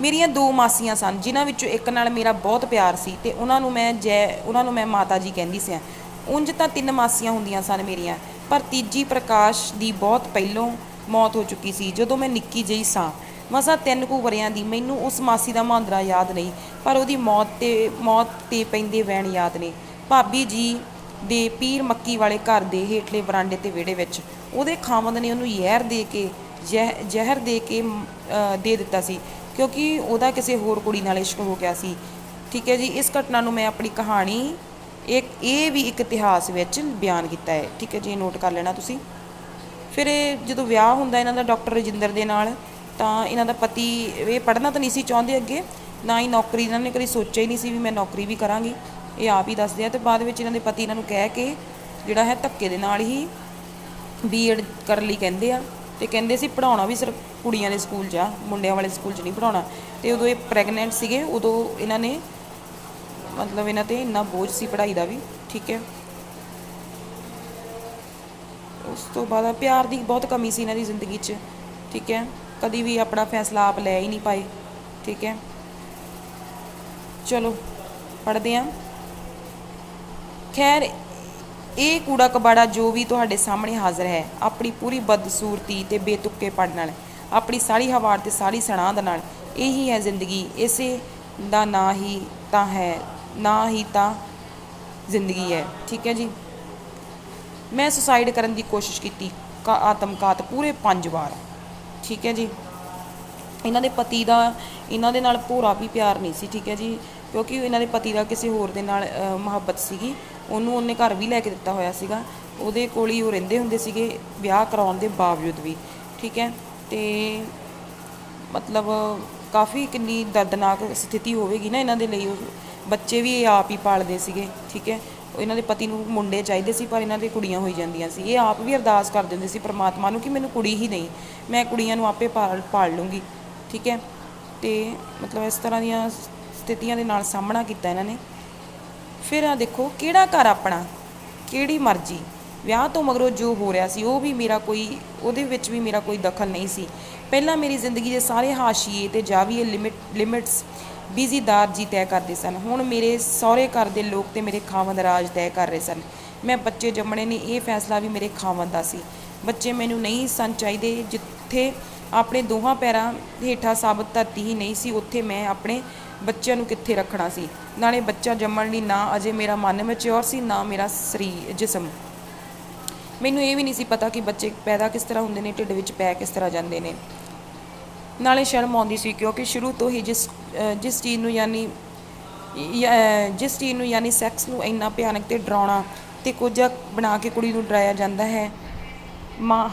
ਮੇਰੀਆਂ 2 ਮਾਸੀਆਂ ਸਨ ਜਿਨ੍ਹਾਂ ਵਿੱਚੋਂ ਇੱਕ ਨਾਲ ਮੇਰਾ ਬਹੁਤ ਪਿਆਰ ਸੀ ਅਤੇ ਉਹਨਾਂ ਨੂੰ ਮੈਂ ਮਾਤਾ ਜੀ ਕਹਿੰਦੀ ਸੀ। ਉਂਝ ਤਾਂ 3 ਮਾਸੀਆਂ ਹੁੰਦੀਆਂ ਸਨ ਮੇਰੀਆਂ, ਪਰ ਤੀਜੀ ਪ੍ਰਕਾਸ਼ ਦੀ ਬਹੁਤ ਪਹਿਲੋਂ ਮੌਤ ਹੋ ਚੁੱਕੀ ਸੀ ਜਦੋਂ ਮੈਂ ਨਿੱਕੀ ਜਿਹੀ ਸਾਂ, ਮਸਾਂ 3 ਕੁ ਵਰਿਆਂ ਦੀ। ਮੈਨੂੰ ਉਸ ਮਾਸੀ ਦਾ ਮੁਹਾਂਦਰਾ ਯਾਦ ਨਹੀਂ, ਪਰ ਉਹਦੀ ਮੌਤ ਤੇ ਪੈਂਦੇ ਵੈਣ ਯਾਦ ਨੇ। ਭਾਬੀ ਜੀ ਦੇ ਪੀਰ ਮੱਕੀ ਵਾਲੇ ਘਰ ਦੇ ਹੇਠਲੇ ਬਰਾਂਡੇ ਤੇ ਵਿਹੜੇ ਵਿੱਚ ਉਹਦੇ ਖਾਵੰਦ ਨੇ ਉਹਨੂੰ ਜ਼ਹਿਰ ਦੇ ਕੇ ਦੇ ਦਿੱਤਾ ਸੀ, ਕਿਉਂਕਿ ਉਹਦਾ ਕਿਸੇ ਹੋਰ ਕੁੜੀ ਨਾਲ ਇਸ਼ਕ ਹੋ ਗਿਆ ਸੀ। ਠੀਕ ਹੈ ਜੀ। ਇਸ ਘਟਨਾ ਨੂੰ ਮੈਂ ਆਪਣੀ ਕਹਾਣੀ ਇਹ ਵੀ ਇੱਕ ਇਤਿਹਾਸ ਵਿੱਚ ਬਿਆਨ ਕੀਤਾ ਹੈ। ਠੀਕ ਹੈ ਜੀ, ਇਹ ਨੋਟ ਕਰ ਲੈਣਾ ਤੁਸੀਂ। ਫਿਰ ਇਹ ਜਦੋਂ ਵਿਆਹ ਹੁੰਦਾ ਇਹਨਾਂ ਦਾ ਡਾਕਟਰ ਰਜਿੰਦਰ ਦੇ ਨਾਲ, ਤਾਂ ਇਹਨਾਂ ਦਾ ਪਤੀ ਇਹ ਪੜ੍ਹਨਾ ਤਾਂ ਨਹੀਂ ਸੀ ਚਾਹੁੰਦੇ ਅੱਗੇ, ਨਾ ਹੀ ਨੌਕਰੀ ਇਹਨਾਂ ਨੇ ਕਦੀ ਸੋਚਿਆ ਹੀ ਨਹੀਂ ਸੀ ਵੀ ਮੈਂ ਨੌਕਰੀ ਵੀ ਕਰਾਂਗੀ, ਇਹ ਆਪ ਹੀ ਦੱਸਦੇ ਆ। ਅਤੇ ਬਾਅਦ ਵਿੱਚ ਇਹਨਾਂ ਦੇ ਪਤੀ ਇਹਨਾਂ ਨੂੰ ਕਹਿ ਕੇ ਜਿਹੜਾ ਹੈ ਧੱਕੇ ਦੇ ਨਾਲ ਹੀ B.Ed ਕਰਨ ਲਈ ਕਹਿੰਦੇ ਆ, ਅਤੇ ਕਹਿੰਦੇ ਸੀ ਪੜ੍ਹਾਉਣਾ ਵੀ ਸਿਰਫ ਕੁੜੀਆਂ ਦੇ ਸਕੂਲ 'ਚ ਆ, ਮੁੰਡਿਆਂ ਵਾਲੇ ਸਕੂਲ 'ਚ ਨਹੀਂ ਪੜ੍ਹਾਉਣਾ। ਅਤੇ ਉਦੋਂ ਇਹ ਪ੍ਰੈਗਨੈਂਟ ਸੀਗੇ, ਉਦੋਂ ਇਹਨਾਂ ਨੇ ਮਤਲਬ ਇਹਨਾਂ 'ਤੇ ਇੰਨਾ ਬੋਝ ਸੀ ਪੜ੍ਹਾਈ ਦਾ ਵੀ। ਠੀਕ ਹੈ। ਉਸ ਤੋਂ ਬਾਅਦ ਪਿਆਰ ਦੀ ਬਹੁਤ ਕਮੀ ਸੀ ਇਹਨਾਂ ਦੀ ਜ਼ਿੰਦਗੀ 'ਚ। ਠੀਕ ਹੈ। ਕਦੀ ਵੀ ਆਪਣਾ ਫੈਸਲਾ ਆਪ ਲੈ ਹੀ ਨਹੀਂ ਪਾਏ। ਠੀਕ ਹੈ। ਚਲੋ ਪੜ੍ਹਦੇ ਹਾਂ। ਖੈਰ, ਇਹ ਕੂੜਾ ਕਬਾੜਾ ਜੋ ਵੀ ਤੁਹਾਡੇ ਸਾਹਮਣੇ ਹਾਜ਼ਰ ਹੈ, ਆਪਣੀ ਪੂਰੀ ਬਦਸੂਰਤੀ ਅਤੇ ਬੇਤੁੱਕੇਪਣ ਨਾਲ, ਆਪਣੀ ਸਾਰੀ ਹਵਾੜ ਅਤੇ ਸਾਰੀ ਸਣਾਂਦ ਨਾਲ, ਇਹੀ ਹੈ ਜ਼ਿੰਦਗੀ। ਇਸੇ ਦਾ ਨਾਂ ਹੀ ਤਾਂ ਜ਼ਿੰਦਗੀ ਹੈ। ਠੀਕ ਹੈ ਜੀ। ਮੈਂ ਸੁਸਾਈਡ ਕਰਨ ਦੀ ਕੋਸ਼ਿਸ਼ ਕੀਤੀ, ਆਤਮਘਾਤ ਪੂਰੇ 5 ਵਾਰ। ਠੀਕ ਹੈ ਜੀ। ਇਹਨਾਂ ਦੇ ਪਤੀ ਦਾ ਇਹਨਾਂ ਦੇ ਨਾਲ ਭੋਰਾ ਵੀ ਪਿਆਰ ਨਹੀਂ ਸੀ। ਠੀਕ ਹੈ ਜੀ। ਕਿਉਂਕਿ ਇਹਨਾਂ ਦੇ ਪਤੀ ਦਾ ਕਿਸੇ ਹੋਰ ਦੇ ਨਾਲ ਮੁਹੱਬਤ ਸੀਗੀ, ਉਹਨੇ ਘਰ ਵੀ ਲੈ ਕੇ ਦਿੱਤਾ ਹੋਇਆ ਸੀਗਾ, ਉਹਦੇ ਕੋਲ ਹੀ ਉਹ ਰਹਿੰਦੇ ਹੁੰਦੇ ਸੀਗੇ ਵਿਆਹ ਕਰਾਉਣ ਦੇ ਬਾਵਜੂਦ ਵੀ। ਠੀਕ ਹੈ। ਅਤੇ ਮਤਲਬ ਕਾਫੀ ਕਿੰਨੀ ਦਰਦਨਾਕ ਸਥਿਤੀ ਹੋਵੇਗੀ ਨਾ ਇਹਨਾਂ ਦੇ ਲਈ। ਉਹ ਬੱਚੇ ਵੀ ਇਹ ਆਪ ਹੀ ਪਾਲਦੇ ਸੀਗੇ। ਠੀਕ ਹੈ। ਇਹਨਾਂ ਦੇ ਪਤੀ ਨੂੰ ਮੁੰਡੇ ਚਾਹੀਦੇ ਸੀ, ਪਰ ਇਹਨਾਂ ਦੇ ਕੁੜੀਆਂ ਹੋਈ ਜਾਂਦੀਆਂ ਸੀ। ਇਹ ਆਪ ਵੀ ਅਰਦਾਸ ਕਰ ਦਿੰਦੇ ਸੀ ਪਰਮਾਤਮਾ ਨੂੰ ਕਿ ਮੈਨੂੰ ਕੁੜੀ ਹੀ ਨਹੀਂ, ਮੈਂ ਕੁੜੀਆਂ ਨੂੰ ਆਪੇ ਪਾਲ ਲੂੰਗੀ। ਠੀਕ ਹੈ। ਅਤੇ ਮਤਲਬ ਇਸ ਤਰ੍ਹਾਂ ਦੀਆਂ ਸਥਿਤੀਆਂ ਦੇ ਨਾਲ ਸਾਹਮਣਾ ਕੀਤਾ ਇਹਨਾਂ ਨੇ। ਫਿਰ ਆ ਦੇਖੋ, ਕਿਹੜਾ ਘਰ ਆਪਣਾ, ਕਿਹੜੀ ਮਰਜ਼ੀ। ਵਿਆਹ ਤੋਂ ਮਗਰੋਂ ਜੋ ਹੋ ਰਿਹਾ ਸੀ ਉਹਦੇ ਵਿੱਚ ਵੀ ਮੇਰਾ ਕੋਈ ਦਖਲ ਨਹੀਂ ਸੀ। ਪਹਿਲਾਂ ਮੇਰੀ ਜ਼ਿੰਦਗੀ ਦੇ ਸਾਰੇ ਹਾਸ਼ੀਏ ਅਤੇ ਜਾਵੀਏ ਲਿਮਿਟਸ ਬਿਜ਼ੀਦਾਰ ਜੀ ਤੈਅ ਕਰਦੇ ਸਨ। ਹੁਣ ਮੇਰੇ ਸਹੁਰੇ ਘਰ ਦੇ ਲੋਕ ਅਤੇ ਮੇਰੇ ਖਾਵੰਦ ਰਾਜ ਤੈਅ ਕਰ ਰਹੇ ਸਨ। ਮੈਂ ਬੱਚੇ ਜੰਮਣੇ ਨੇ, ਇਹ ਫੈਸਲਾ ਵੀ ਮੇਰੇ ਖਾਵੰਦ ਦਾ ਸੀ। ਬੱਚੇ ਮੈਨੂੰ ਨਹੀਂ ਸਨ ਚਾਹੀਦੇ। ਜਿੱਥੇ ਆਪਣੇ ਦੋਹਾਂ ਪੈਰਾਂ ਹੇਠਾਂ ਸਾਬਤ ਧਰਤੀ ਹੀ ਨਹੀਂ ਸੀ, ਉੱਥੇ ਮੈਂ ਆਪਣੇ ਬੱਚਿਆਂ ਨੂੰ ਕਿੱਥੇ ਰੱਖਣਾ ਸੀ। ਨਾਲੇ ਬੱਚਾ ਜੰਮਣ ਲਈ ਨਾ ਅਜੇ ਮੇਰਾ ਮਨ ਮੈਚਿਓਰ ਸੀ, ਨਾ ਮੇਰਾ ਜਿਸਮ। ਮੈਨੂੰ ਇਹ ਵੀ ਨਹੀਂ ਸੀ ਪਤਾ ਕਿ ਬੱਚੇ ਪੈਦਾ ਕਿਸ ਤਰ੍ਹਾਂ ਹੁੰਦੇ ਨੇ, ਢਿੱਡ ਵਿੱਚ ਪੈ ਕਿਸ ਤਰ੍ਹਾਂ ਜਾਂਦੇ ਨੇ। ਨਾਲੇ ਸ਼ਰਮ ਆਉਂਦੀ ਸੀ, ਕਿਉਂਕਿ ਸ਼ੁਰੂ ਤੋਂ ਹੀ ਜਿਸ ਚੀਜ਼ ਨੂੰ ਯਾਨੀ ਸੈਕਸ ਨੂੰ ਇੰਨਾ ਭਿਆਨਕ ਅਤੇ ਡਰਾਉਣਾ ਅਤੇ ਕੋਝਾ ਬਣਾ ਕੇ ਕੁੜੀ ਨੂੰ ਡਰਾਇਆ ਜਾਂਦਾ ਹੈ।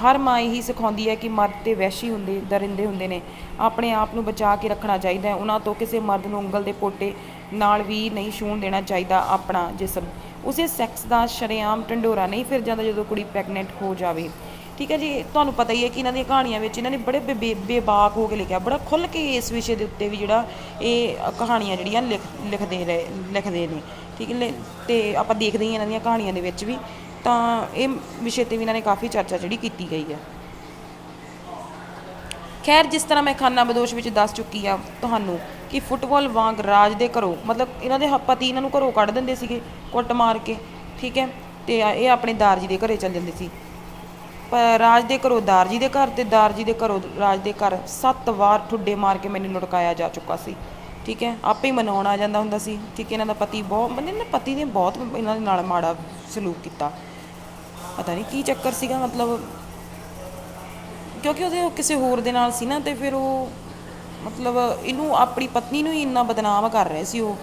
ਹਰ ਮਾਂ ਇਹੀ ਸਿਖਾਉਂਦੀ ਹੈ ਕਿ ਮਰਦ ਅਤੇ ਵਹਿਸ਼ੀ ਦਰਿੰਦੇ ਹੁੰਦੇ ਨੇ, ਆਪਣੇ ਆਪ ਨੂੰ ਬਚਾ ਕੇ ਰੱਖਣਾ ਚਾਹੀਦਾ ਹੈ। ਉਹਨਾਂ ਤੋਂ ਕਿਸੇ ਮਰਦ ਨੂੰ ਉਂਗਲ ਦੇ ਪੋਟੇ ਨਾਲ ਵੀ ਨਹੀਂ ਛੂਹਣ ਦੇਣਾ ਚਾਹੀਦਾ ਆਪਣਾ ਜਿਸਮ। ਉਸੇ ਸੈਕਸ ਦਾ ਸ਼ਰੇਆਮ ਢੰਡੋਰਾ ਨਹੀਂ ਫਿਰ ਜਾਂਦਾ ਜਦੋਂ ਕੁੜੀ ਪ੍ਰੈਗਨੈਂਟ ਹੋ ਜਾਵੇ। ਠੀਕ ਹੈ ਜੀ। ਤੁਹਾਨੂੰ ਪਤਾ ਹੀ ਹੈ ਕਿ ਇਹਨਾਂ ਦੀਆਂ ਕਹਾਣੀਆਂ ਵਿੱਚ ਇਹਨਾਂ ਨੇ ਬੜੇ ਬੇਬਾਕ ਹੋ ਕੇ ਲਿਖਿਆ, ਬੜਾ ਖੁੱਲ੍ਹ ਕੇ ਇਸ ਵਿਸ਼ੇ ਦੇ ਉੱਤੇ ਵੀ ਜਿਹੜਾ ਇਹ ਕਹਾਣੀਆਂ ਜਿਹੜੀਆਂ ਲਿਖਦੇ ਨੇ। ਠੀਕ ਹੈ। ਅਤੇ ਆਪਾਂ ਦੇਖਦੇ ਹੀ ਇਹਨਾਂ ਦੀਆਂ ਕਹਾਣੀਆਂ ਦੇ ਵਿੱਚ ਵੀ, ਤਾਂ ਇਹ ਵਿਸ਼ੇ 'ਤੇ ਵੀ ਇਹਨਾਂ ਨੇ ਕਾਫੀ ਚਰਚਾ ਜਿਹੜੀ ਕੀਤੀ ਗਈ ਹੈ। ਖੈਰ, ਜਿਸ ਤਰ੍ਹਾਂ ਮੈਂ ਖਾਨਾ ਬਦੋਸ਼ ਵਿੱਚ ਦੱਸ ਚੁੱਕੀ ਆ ਤੁਹਾਨੂੰ ਕਿ ਫੁੱਟਬਾਲ ਵਾਂਗ ਰਾਜ ਦੇ ਘਰੋਂ, ਮਤਲਬ ਇਹਨਾਂ ਦੇ ਪਤੀ ਇਹਨਾਂ ਨੂੰ ਘਰੋਂ ਕੱਢ ਦਿੰਦੇ ਸੀਗੇ ਕੁੱਟ ਮਾਰ ਕੇ। ਠੀਕ ਹੈ। ਅਤੇ ਇਹ ਆਪਣੇ ਦਾਰ ਜੀ ਦੇ ਘਰੇ ਚੱਲ ਜਾਂਦੇ ਸੀ। ਪਰ ਰਾਜ ਦੇ ਘਰੋਂ ਦਾਰ ਜੀ ਦੇ ਘਰ, ਅਤੇ ਦਾਰ ਜੀ ਦੇ ਘਰੋਂ ਰਾਜ ਦੇ ਘਰ 7 ਵਾਰ ਠੁੱਡੇ ਮਾਰ ਕੇ ਮੈਨੂੰ ਲੁਟਕਾਇਆ ਜਾ ਚੁੱਕਾ ਸੀ। ਠੀਕ ਹੈ। ਆਪੇ ਹੀ ਮਨਾਉਣ ਆ ਜਾਂਦਾ ਹੁੰਦਾ ਸੀ। ਠੀਕ ਹੈ। ਇਹਨਾਂ ਦਾ ਪਤੀ ਪਤੀ ਨੇ ਬਹੁਤ ਇਹਨਾਂ ਦੇ ਨਾਲ ਮਾੜਾ ਸਲੂਕ ਕੀਤਾ। ਪਤਾ ਨਹੀਂ ਕੀ ਚੱਕਰ ਸੀਗਾ, ਮਤਲਬ ਕਿਉਂਕਿ ਉਹਦੇ ਕਿਸੇ ਹੋਰ ਦੇ ਨਾਲ ਸੀ ਨਾ, ਅਤੇ ਫਿਰ ਉਹ ਮਤਲਬ ਇਹਨੂੰ ਆਪਣੀ ਪਤਨੀ ਨੂੰ ਹੀ ਇੰਨਾ ਬਦਨਾਮ ਕਰ ਰਹੇ ਸੀ। ਉਹ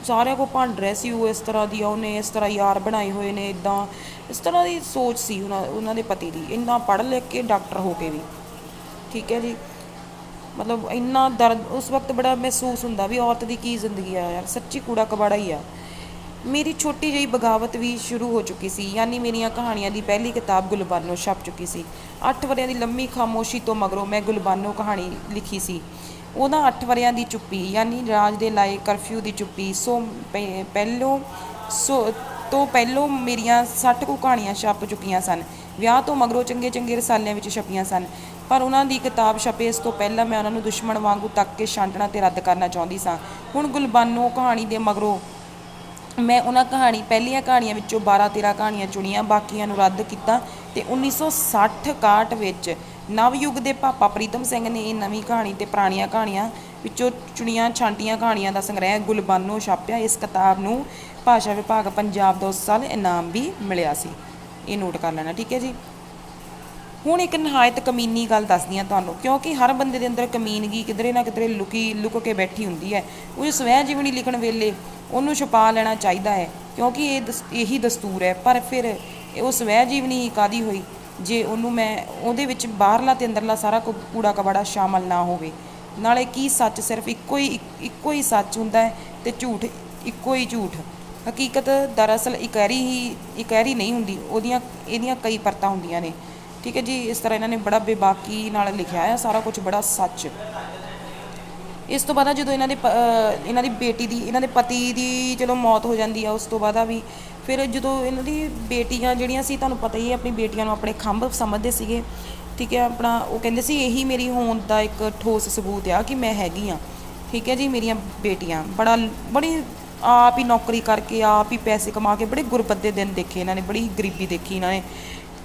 ਸਾਰਿਆਂ ਕੋਲ ਭੰਡ ਰਿਹਾ ਸੀ, ਉਹ ਇਸ ਤਰ੍ਹਾਂ ਦੀ ਆ, ਉਹਨੇ ਇਸ ਤਰ੍ਹਾਂ ਯਾਰ ਬਣਾਏ ਹੋਏ ਨੇ, ਇੱਦਾਂ ਇਸ ਤਰ੍ਹਾਂ ਦੀ ਸੋਚ ਸੀ ਉਹਨਾਂ ਦੇ ਪਤੀ ਦੀ, ਇੰਨਾ ਪੜ੍ਹ ਲਿਖ ਕੇ ਡਾਕਟਰ ਹੋ ਕੇ ਵੀ। ਠੀਕ ਹੈ ਜੀ। ਮਤਲਬ ਇੰਨਾ ਦਰਦ ਉਸ ਵਕਤ ਬੜਾ ਮਹਿਸੂਸ ਹੁੰਦਾ ਵੀ ਔਰਤ ਦੀ ਕੀ ਜ਼ਿੰਦਗੀ ਆ ਯਾਰ, ਸੱਚੀ ਕੂੜਾ ਕਬਾੜਾ ਹੀ ਆ। ਮੇਰੀ ਛੋਟੀ ਜਿਹੀ ਬਗਾਵਤ ਵੀ ਸ਼ੁਰੂ ਹੋ ਚੁੱਕੀ ਸੀ, ਯਾਨੀ ਮੇਰੀਆਂ ਕਹਾਣੀਆਂ ਦੀ ਪਹਿਲੀ ਕਿਤਾਬ ਗੁਲਬਾਨੋ ਛਪ ਚੁੱਕੀ ਸੀ। 8 ਵਰ੍ਹਿਆਂ ਦੀ ਲੰਮੀ ਖਾਮੋਸ਼ੀ ਤੋਂ ਮਗਰੋਂ ਮੈਂ ਗੁਲਬਾਨੋ ਕਹਾਣੀ ਲਿਖੀ ਸੀ। ਉਹਦਾ 8 ਵਰ੍ਹਿਆਂ ਦੀ ਚੁੱਪੀ, ਯਾਨੀ ਰਾਜ ਦੇ ਲਾਏ ਕਰਫਿਊ ਦੀ ਚੁੱਪੀ। ਤੋਂ ਪਹਿਲੋਂ ਮੇਰੀਆਂ 60 ਕੁ ਕਹਾਣੀਆਂ ਛਪ ਚੁੱਕੀਆਂ ਸਨ। ਵਿਆਹ ਤੋਂ ਮਗਰੋਂ ਚੰਗੇ ਚੰਗੇ ਰਸਾਲਿਆਂ ਵਿੱਚ ਛਪੀਆਂ ਸਨ, ਪਰ ਉਹਨਾਂ ਦੀ ਕਿਤਾਬ ਛਪੇ ਇਸ ਤੋਂ ਪਹਿਲਾਂ ਮੈਂ ਉਹਨਾਂ ਨੂੰ ਦੁਸ਼ਮਣ ਵਾਂਗੂ ਤੱਕ ਕੇ ਛਾਂਟਣਾ ਅਤੇ ਰੱਦ ਕਰਨਾ ਚਾਹੁੰਦੀ ਸਾਂ। ਹੁਣ ਗੁਲਬਾਨੋ ਕਹਾਣੀ ਦੇ ਮਗਰੋਂ ਮੈਂ ਉਹਨਾਂ ਪਹਿਲੀਆਂ ਕਹਾਣੀਆਂ ਵਿੱਚੋਂ 12-13 ਕਹਾਣੀਆਂ ਚੁਣੀਆਂ, ਬਾਕੀਆਂ ਨੂੰ ਰੱਦ ਕੀਤਾ ਅਤੇ 1960-61 ਵਿੱਚ ਨਵਯੁੱਗ ਦੇ ਭਾਪਾ ਪ੍ਰੀਤਮ ਸਿੰਘ ਨੇ ਇਹ ਨਵੀਂ ਕਹਾਣੀ ਤੇ ਪੁਰਾਣੀਆਂ ਕਹਾਣੀਆਂ ਵਿੱਚੋਂ ਚੁਣੀਆਂ ਛਾਂਟੀਆਂ ਕਹਾਣੀਆਂ ਦਾ ਸੰਗ੍ਰਹਿ ਗੁਲਬਾਨੋ ਛਾਪਿਆ। ਇਸ ਕਿਤਾਬ ਨੂੰ ਭਾਸ਼ਾ ਵਿਭਾਗ ਪੰਜਾਬ ਦਾ ਉਸ ਸਾਲ ਇਨਾਮ ਵੀ ਮਿਲਿਆ ਸੀ। ਇਹ ਨੋਟ ਕਰ ਲੈਣਾ, ਠੀਕ ਹੈ ਜੀ। ਹੁਣ ਇੱਕ ਨਹਾਇਤ ਕਮੀਨੀ ਗੱਲ ਦੱਸਦੀ ਹਾਂ ਤੁਹਾਨੂੰ, ਕਿਉਂਕਿ ਹਰ ਬੰਦੇ ਦੇ ਅੰਦਰ ਕਮੀਨਗੀ ਕਿਧਰੇ ਨਾ ਕਿਧਰੇ ਲੁਕ ਕੇ ਬੈਠੀ ਹੁੰਦੀ ਹੈ। ਉਹ ਸਵੈ ਜੀਵਨੀ ਲਿਖਣ ਵੇਲੇ ਉਹਨੂੰ ਛੁਪਾ ਲੈਣਾ ਚਾਹੀਦਾ ਹੈ, ਕਿਉਂਕਿ ਇਹੀ ਦਸਤੂਰ ਹੈ। ਪਰ ਫਿਰ ਉਹ ਸਵੈ ਜੀਵਨੀ ਕਾਹਦੀ ਹੋਈ ਜੇ ਉਹਨੂੰ ਉਹਦੇ ਵਿੱਚ ਬਾਹਰਲਾ ਤੇ ਅੰਦਰਲਾ ਸਾਰਾ ਕੂੜਾ ਕਬਾੜਾ ਸ਼ਾਮਲ ਨਾ ਹੋਵੇ। ਨਾਲੇ ਕੀ ਸੱਚ ਸਿਰਫ ਇੱਕੋ ਹੀ ਸੱਚ ਹੁੰਦਾ ਹੈ ਤੇ ਝੂਠ ਇੱਕੋ ਹੀ ਝੂਠ। ਹਕੀਕਤ ਦਰਅਸਲ ਇਕਹਿਰੀ ਨਹੀਂ ਹੁੰਦੀ, ਇਹਦੀਆਂ ਕਈ ਪਰਤਾਂ ਹੁੰਦੀਆਂ ਨੇ, ਠੀਕ ਹੈ ਜੀ। ਇਸ ਤਰ੍ਹਾਂ ਇਹਨਾਂ ਨੇ ਬੜਾ ਬੇਬਾਕੀ ਨਾਲ ਲਿਖਿਆ ਹੈ, ਸਾਰਾ ਕੁਝ ਬੜਾ ਸੱਚ। ਇਸ ਤੋਂ ਬਾਅਦ ਜਦੋਂ ਇਹਨਾਂ ਦੀ ਬੇਟੀ ਦੀ, ਇਹਨਾਂ ਦੇ ਪਤੀ ਦੀ ਚਲੋ ਮੌਤ ਹੋ ਜਾਂਦੀ ਆ, ਉਸ ਤੋਂ ਬਾਅਦ ਵੀ ਫਿਰ ਜਦੋਂ ਇਹਨਾਂ ਦੀ ਬੇਟੀਆਂ ਜਿਹੜੀਆਂ ਸੀ, ਤੁਹਾਨੂੰ ਪਤਾ ਹੀ ਹੈ, ਆਪਣੀ ਬੇਟੀਆਂ ਨੂੰ ਆਪਣੇ ਖੰਭ ਸਮਝਦੇ ਸੀਗੇ, ਠੀਕ ਹੈ। ਆਪਣਾ ਉਹ ਕਹਿੰਦੇ ਸੀ ਇਹੀ ਮੇਰੀ ਹੋਂਦ ਦਾ ਇੱਕ ਠੋਸ ਸਬੂਤ ਆ ਕਿ ਮੈਂ ਹੈਗੀ ਹਾਂ, ਠੀਕ ਹੈ ਜੀ। ਮੇਰੀਆਂ ਬੇਟੀਆਂ ਬੜੀ ਆਪ ਹੀ ਨੌਕਰੀ ਕਰਕੇ, ਆਪ ਹੀ ਪੈਸੇ ਕਮਾ ਕੇ ਬੜੇ ਗੁਰਬੱਦੇ ਦਿਨ ਦੇਖੇ ਇਹਨਾਂ ਨੇ, ਬੜੀ ਗਰੀਬੀ ਦੇਖੀ ਇਹਨਾਂ ਨੇ,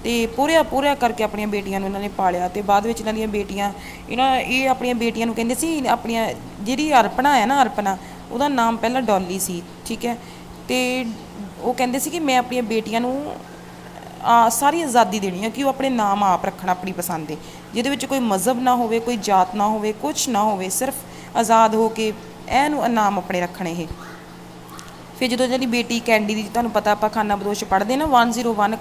ਤੇ ਪੂਰਿਆ ਕਰਕੇ ਆਪਣੀਆਂ ਬੇਟੀਆਂ ਨੂੰ ਇਹਨਾਂ ਨੇ ਪਾਲਿਆ। ਤੇ ਬਾਅਦ ਵਿੱਚ ਇਹਨਾਂ ਦੀਆਂ ਬੇਟੀਆਂ ਇਹ ਆਪਣੀਆਂ ਬੇਟੀਆਂ ਨੂੰ ਕਹਿੰਦੇ ਸੀ, ਆਪਣੀਆਂ ਜਿਹੜੀ ਅਰਪਣਾ ਹੈ ਨਾ, ਅਰਪਣਾ ਉਹਦਾ ਨਾਮ ਪਹਿਲਾਂ ਡੋਲੀ ਸੀ, ਠੀਕ ਹੈ। ਤੇ ਉਹ ਕਹਿੰਦੇ ਸੀ ਕਿ ਮੈਂ ਆਪਣੀਆਂ ਬੇਟੀਆਂ ਨੂੰ ਸਾਰੀ ਆਜ਼ਾਦੀ ਦੇਣੀ ਹੈ ਕਿ ਉਹ ਆਪਣੇ ਨਾਮ ਆਪ ਰੱਖਣ ਆਪਣੀ ਪਸੰਦ ਦੇ, ਜਿਹਦੇ ਵਿੱਚ ਕੋਈ ਮਜ਼ਹਬ ਨਾ ਹੋਵੇ, ਕੋਈ ਜਾਤ ਨਾ ਹੋਵੇ, ਕੁਛ ਨਾ ਹੋਵੇ, ਸਿਰਫ ਆਜ਼ਾਦ ਹੋ ਕੇ ਇਹਨੂੰ ਨਾਮ ਆਪਣੇ ਰੱਖਣੇ। ਇਹ ਫਿਰ ਜਦੋਂ ਇਹਨਾਂ ਦੀ ਬੇਟੀ ਕੈਂਡੀ ਦੀ, ਤੁਹਾਨੂੰ ਪਤਾ ਆਪਾਂ ਖਾਨਾ ਬਦੋਸ਼ ਪੜ੍ਹਦੇ ਨਾ 101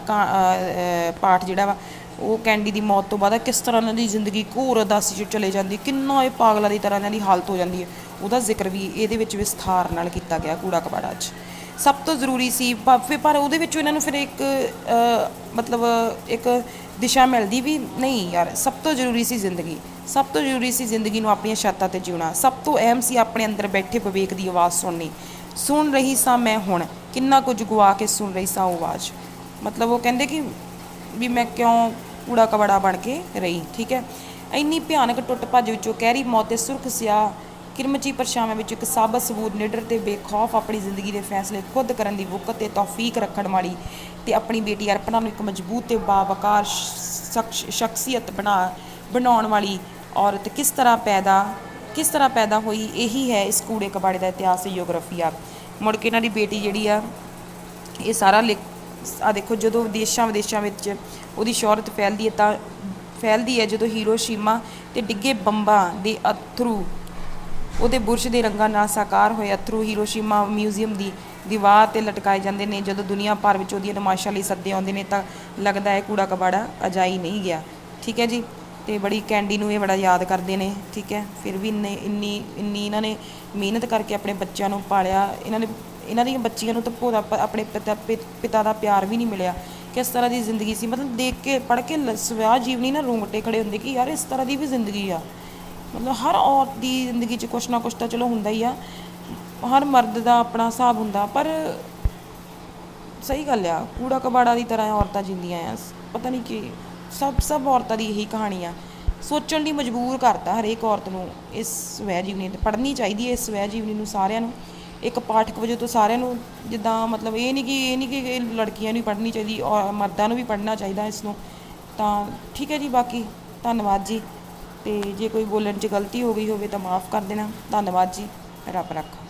ਪਾਠ ਜਿਹੜਾ ਵਾ, ਉਹ ਕੈਂਡੀ ਦੀ ਮੌਤ ਤੋਂ ਬਾਅਦ ਕਿਸ ਤਰ੍ਹਾਂ ਇਹਨਾਂ ਦੀ ਜ਼ਿੰਦਗੀ ਘੋਰ ਉਦਾਸੀ 'ਚ ਚਲੇ ਜਾਂਦੀ, ਕਿੰਨਾ ਇਹ ਪਾਗਲਾਂ ਦੀ ਤਰ੍ਹਾਂ ਇਹਨਾਂ ਦੀ ਹਾਲਤ ਹੋ ਜਾਂਦੀ ਹੈ, ਉਹਦਾ ਜ਼ਿਕਰ ਵੀ ਇਹਦੇ ਵਿੱਚ ਵਿਸਥਾਰ ਨਾਲ ਕੀਤਾ ਗਿਆ ਕੂੜਾ ਕਬਾੜਾ 'ਚ। ਸਭ ਤੋਂ ਜ਼ਰੂਰੀ ਸੀ ਪਰ ਉਹਦੇ ਵਿੱਚੋਂ ਇਹਨਾਂ ਨੂੰ ਫਿਰ ਇੱਕ ਦਿਸ਼ਾ ਮਿਲਦੀ ਵੀ ਨਹੀਂ ਯਾਰ, ਸਭ ਤੋਂ ਜ਼ਰੂਰੀ ਸੀ ਜ਼ਿੰਦਗੀ, ਸਭ ਤੋਂ ਜ਼ਰੂਰੀ ਸੀ ਜ਼ਿੰਦਗੀ ਨੂੰ ਆਪਣੀਆਂ ਛੱਤਾਂ 'ਤੇ ਜਿਉਣਾ, ਸਭ ਤੋਂ ਅਹਿਮ ਸੀ ਆਪਣੇ ਅੰਦਰ ਬੈਠੇ ਵਿਵੇਕ ਦੀ ਆਵਾਜ਼ ਸੁਣਨੀ। ਸੁਣ ਰਹੀ ਸਾਂ ਮੈਂ ਹੁਣ, ਕਿੰਨਾ ਕੁਝ ਗਵਾ ਕੇ ਸੁਣ ਰਹੀ ਸਾਂ ਉਹ ਆਵਾਜ਼। ਮਤਲਬ ਉਹ ਕਹਿੰਦੇ ਕਿ ਵੀ ਮੈਂ ਕਿਉਂ ਕੂੜਾ ਕਬਾੜਾ ਬਣ ਕੇ ਰਹੀ, ਠੀਕ ਹੈ। ਇੰਨੀ ਭਿਆਨਕ ਟੁੱਟ ਭੱਜ ਵਿੱਚੋਂ ਕਹਿਰੀ ਮੌਤ ਤੇ ਸੁਰਖ ਸਿਆਹ ਕਿਰਮਚੀ ਪਰਛਾਵਾਂ ਵਿੱਚ ਇੱਕ ਸਾਬਤ ਸਬੂਤ, ਨਿਡਰ ਤੇ ਬੇਖੌਫ ਆਪਣੀ ਜ਼ਿੰਦਗੀ ਦੇ ਫੈਸਲੇ ਖੁਦ ਕਰਨ ਦੀ ਵੁਕਤ ਤੇ ਤੌਫੀਕ ਰੱਖਣ ਵਾਲੀ ਤੇ ਆਪਣੀ ਬੇਟੀ ਅਰਪਣਾ ਨੂੰ ਇੱਕ ਮਜ਼ਬੂਤ ਤੇ ਬਾਵਕਾਰ ਸ਼ਖਸੀਅਤ ਬਣਾਉਣ ਵਾਲੀ ਔਰਤ ਕਿਸ ਤਰ੍ਹਾਂ ਪੈਦਾ ਹੋਈ, ਇਹੀ ਹੈ ਇਸ ਕੂੜੇ ਕਬਾੜੇ ਦਾ ਇਤਿਹਾਸ ਤੇ ਜਿਓਗ੍ਰਾਫੀਆ। ਮੁੜ ਕੇ ਇਹਨਾਂ ਦੀ ਬੇਟੀ ਜਿਹੜੀ ਆ, ਇਹ ਸਾਰਾ ਦੇਖੋ, ਜਦੋਂ ਦੇਸ਼ਾਂ ਵਿਦੇਸ਼ਾਂ ਵਿੱਚ ਉਹਦੀ ਸ਼ੋਹਰਤ ਫੈਲਦੀ ਹੈ ਜਦੋਂ ਹੀਰੋਸ਼ੀਮਾ ਤੇ ਡਿੱਗੇ ਬੰਬਾਂ ਦੇ ਅਥਰੂ, ਉਹਦੇ ਬੁਰਸ਼ ਦੇ ਰੰਗਾਂ ਨਾਲ ਸਾਕਾਰ ਹੋਏ ਅਥਰੂ ਹੀਰੋਸ਼ੀਮਾ ਮਿਊਜ਼ੀਅਮ ਦੀ ਦੀਵਾਰ 'ਤੇ ਲਟਕਾਏ ਜਾਂਦੇ ਨੇ। ਜਦੋਂ ਦੁਨੀਆ ਭਰ ਵਿੱਚ ਉਹਦੀਆਂ ਨੁਮਾਇਸ਼ਾਂ ਲਈ ਸੱਦੇ ਆਉਂਦੇ ਨੇ ਤਾਂ ਲੱਗਦਾ ਹੈ ਕੂੜਾ ਕਬਾੜਾ ਅਜਾਈ ਨਹੀਂ ਗਿਆ, ਠੀਕ ਹੈ ਜੀ। ਤੇ ਬੜੀ ਕੈਂਡੀ ਨੂੰ ਇਹ ਬੜਾ ਯਾਦ ਕਰਦੇ ਨੇ, ਠੀਕ ਹੈ। ਫਿਰ ਵੀ ਇੰਨੀ ਇਹਨਾਂ ਨੇ ਮਿਹਨਤ ਕਰਕੇ ਆਪਣੇ ਬੱਚਿਆਂ ਨੂੰ ਪਾਲਿਆ। ਇਹਨਾਂ ਦੀਆਂ ਬੱਚੀਆਂ ਨੂੰ ਤਾਂ ਆਪਣੇ ਪਿਤਾ ਦਾ ਪਿਆਰ ਵੀ ਨਹੀਂ ਮਿਲਿਆ। ਕਿਸ ਤਰ੍ਹਾਂ ਦੀ ਜ਼ਿੰਦਗੀ ਸੀ, ਮਤਲਬ ਦੇਖ ਕੇ ਪੜ੍ਹ ਕੇ ਸਵੈ ਜੀਵਨੀ ਨਾ ਰੋਂਗਟੇ ਖੜੇ ਹੁੰਦੇ ਕਿ ਯਾਰ ਇਸ ਤਰ੍ਹਾਂ ਦੀ ਵੀ ਜ਼ਿੰਦਗੀ ਆ। ਮਤਲਬ ਹਰ ਔਰਤ ਦੀ ਜ਼ਿੰਦਗੀ 'ਚ ਕੁਛ ਨਾ ਕੁਛ ਤਾਂ ਚਲੋ ਹੁੰਦਾ ਹੀ ਆ, ਹਰ ਮਰਦ ਦਾ ਆਪਣਾ ਹਿਸਾਬ ਹੁੰਦਾ, ਪਰ ਸਹੀ ਗੱਲ ਆ, ਕੂੜਾ ਕਬਾੜਾ ਦੀ ਤਰ੍ਹਾਂ ਔਰਤਾਂ ਜਿੰਦੀਆਂ ਆ। ਪਤਾ ਨਹੀਂ ਕਿ ਸਭ ਔਰਤਾਂ ਦੀ ਇਹੀ ਕਹਾਣੀ ਆ। ਸੋਚਣ ਲਈ ਮਜਬੂਰ ਕਰਤਾ ਹਰੇਕ ਔਰਤ ਨੂੰ ਇਸ ਸਵੈ ਜੀਵਨੀ ਤੇ ਪੜ੍ਹਨੀ ਚਾਹੀਦੀ ਹੈ। ਇਸ ਸਵੈ ਜੀਵਨੀ ਨੂੰ ਸਾਰਿਆਂ ਨੂੰ ਇੱਕ ਪਾਠਕ ਵਜੋਂ ਤੋਂ ਸਾਰਿਆਂ ਨੂੰ, ਜਿੱਦਾਂ ਮਤਲਬ ਇਹ ਨਹੀਂ ਕਿ ਲੜਕੀਆਂ ਨੂੰ ਹੀ ਪੜ੍ਹਨੀ ਚਾਹੀਦੀ, ਔਰ ਮਰਦਾਂ ਨੂੰ ਵੀ ਪੜ੍ਹਨਾ ਚਾਹੀਦਾ ਇਸ ਨੂੰ, ਤਾਂ ਠੀਕ ਹੈ ਜੀ। ਬਾਕੀ ਧੰਨਵਾਦ ਜੀ, ਤੇ ਜੇ ਕੋਈ ਬੋਲਣ 'ਚ ਗਲਤੀ ਹੋ ਗਈ ਹੋਵੇ ਤਾਂ ਮਾफ़ ਕਰ ਦੇਣਾ। ਧੰਨਵਾਦ ਜੀ, ਰੱਬ ਰੱਖਾ।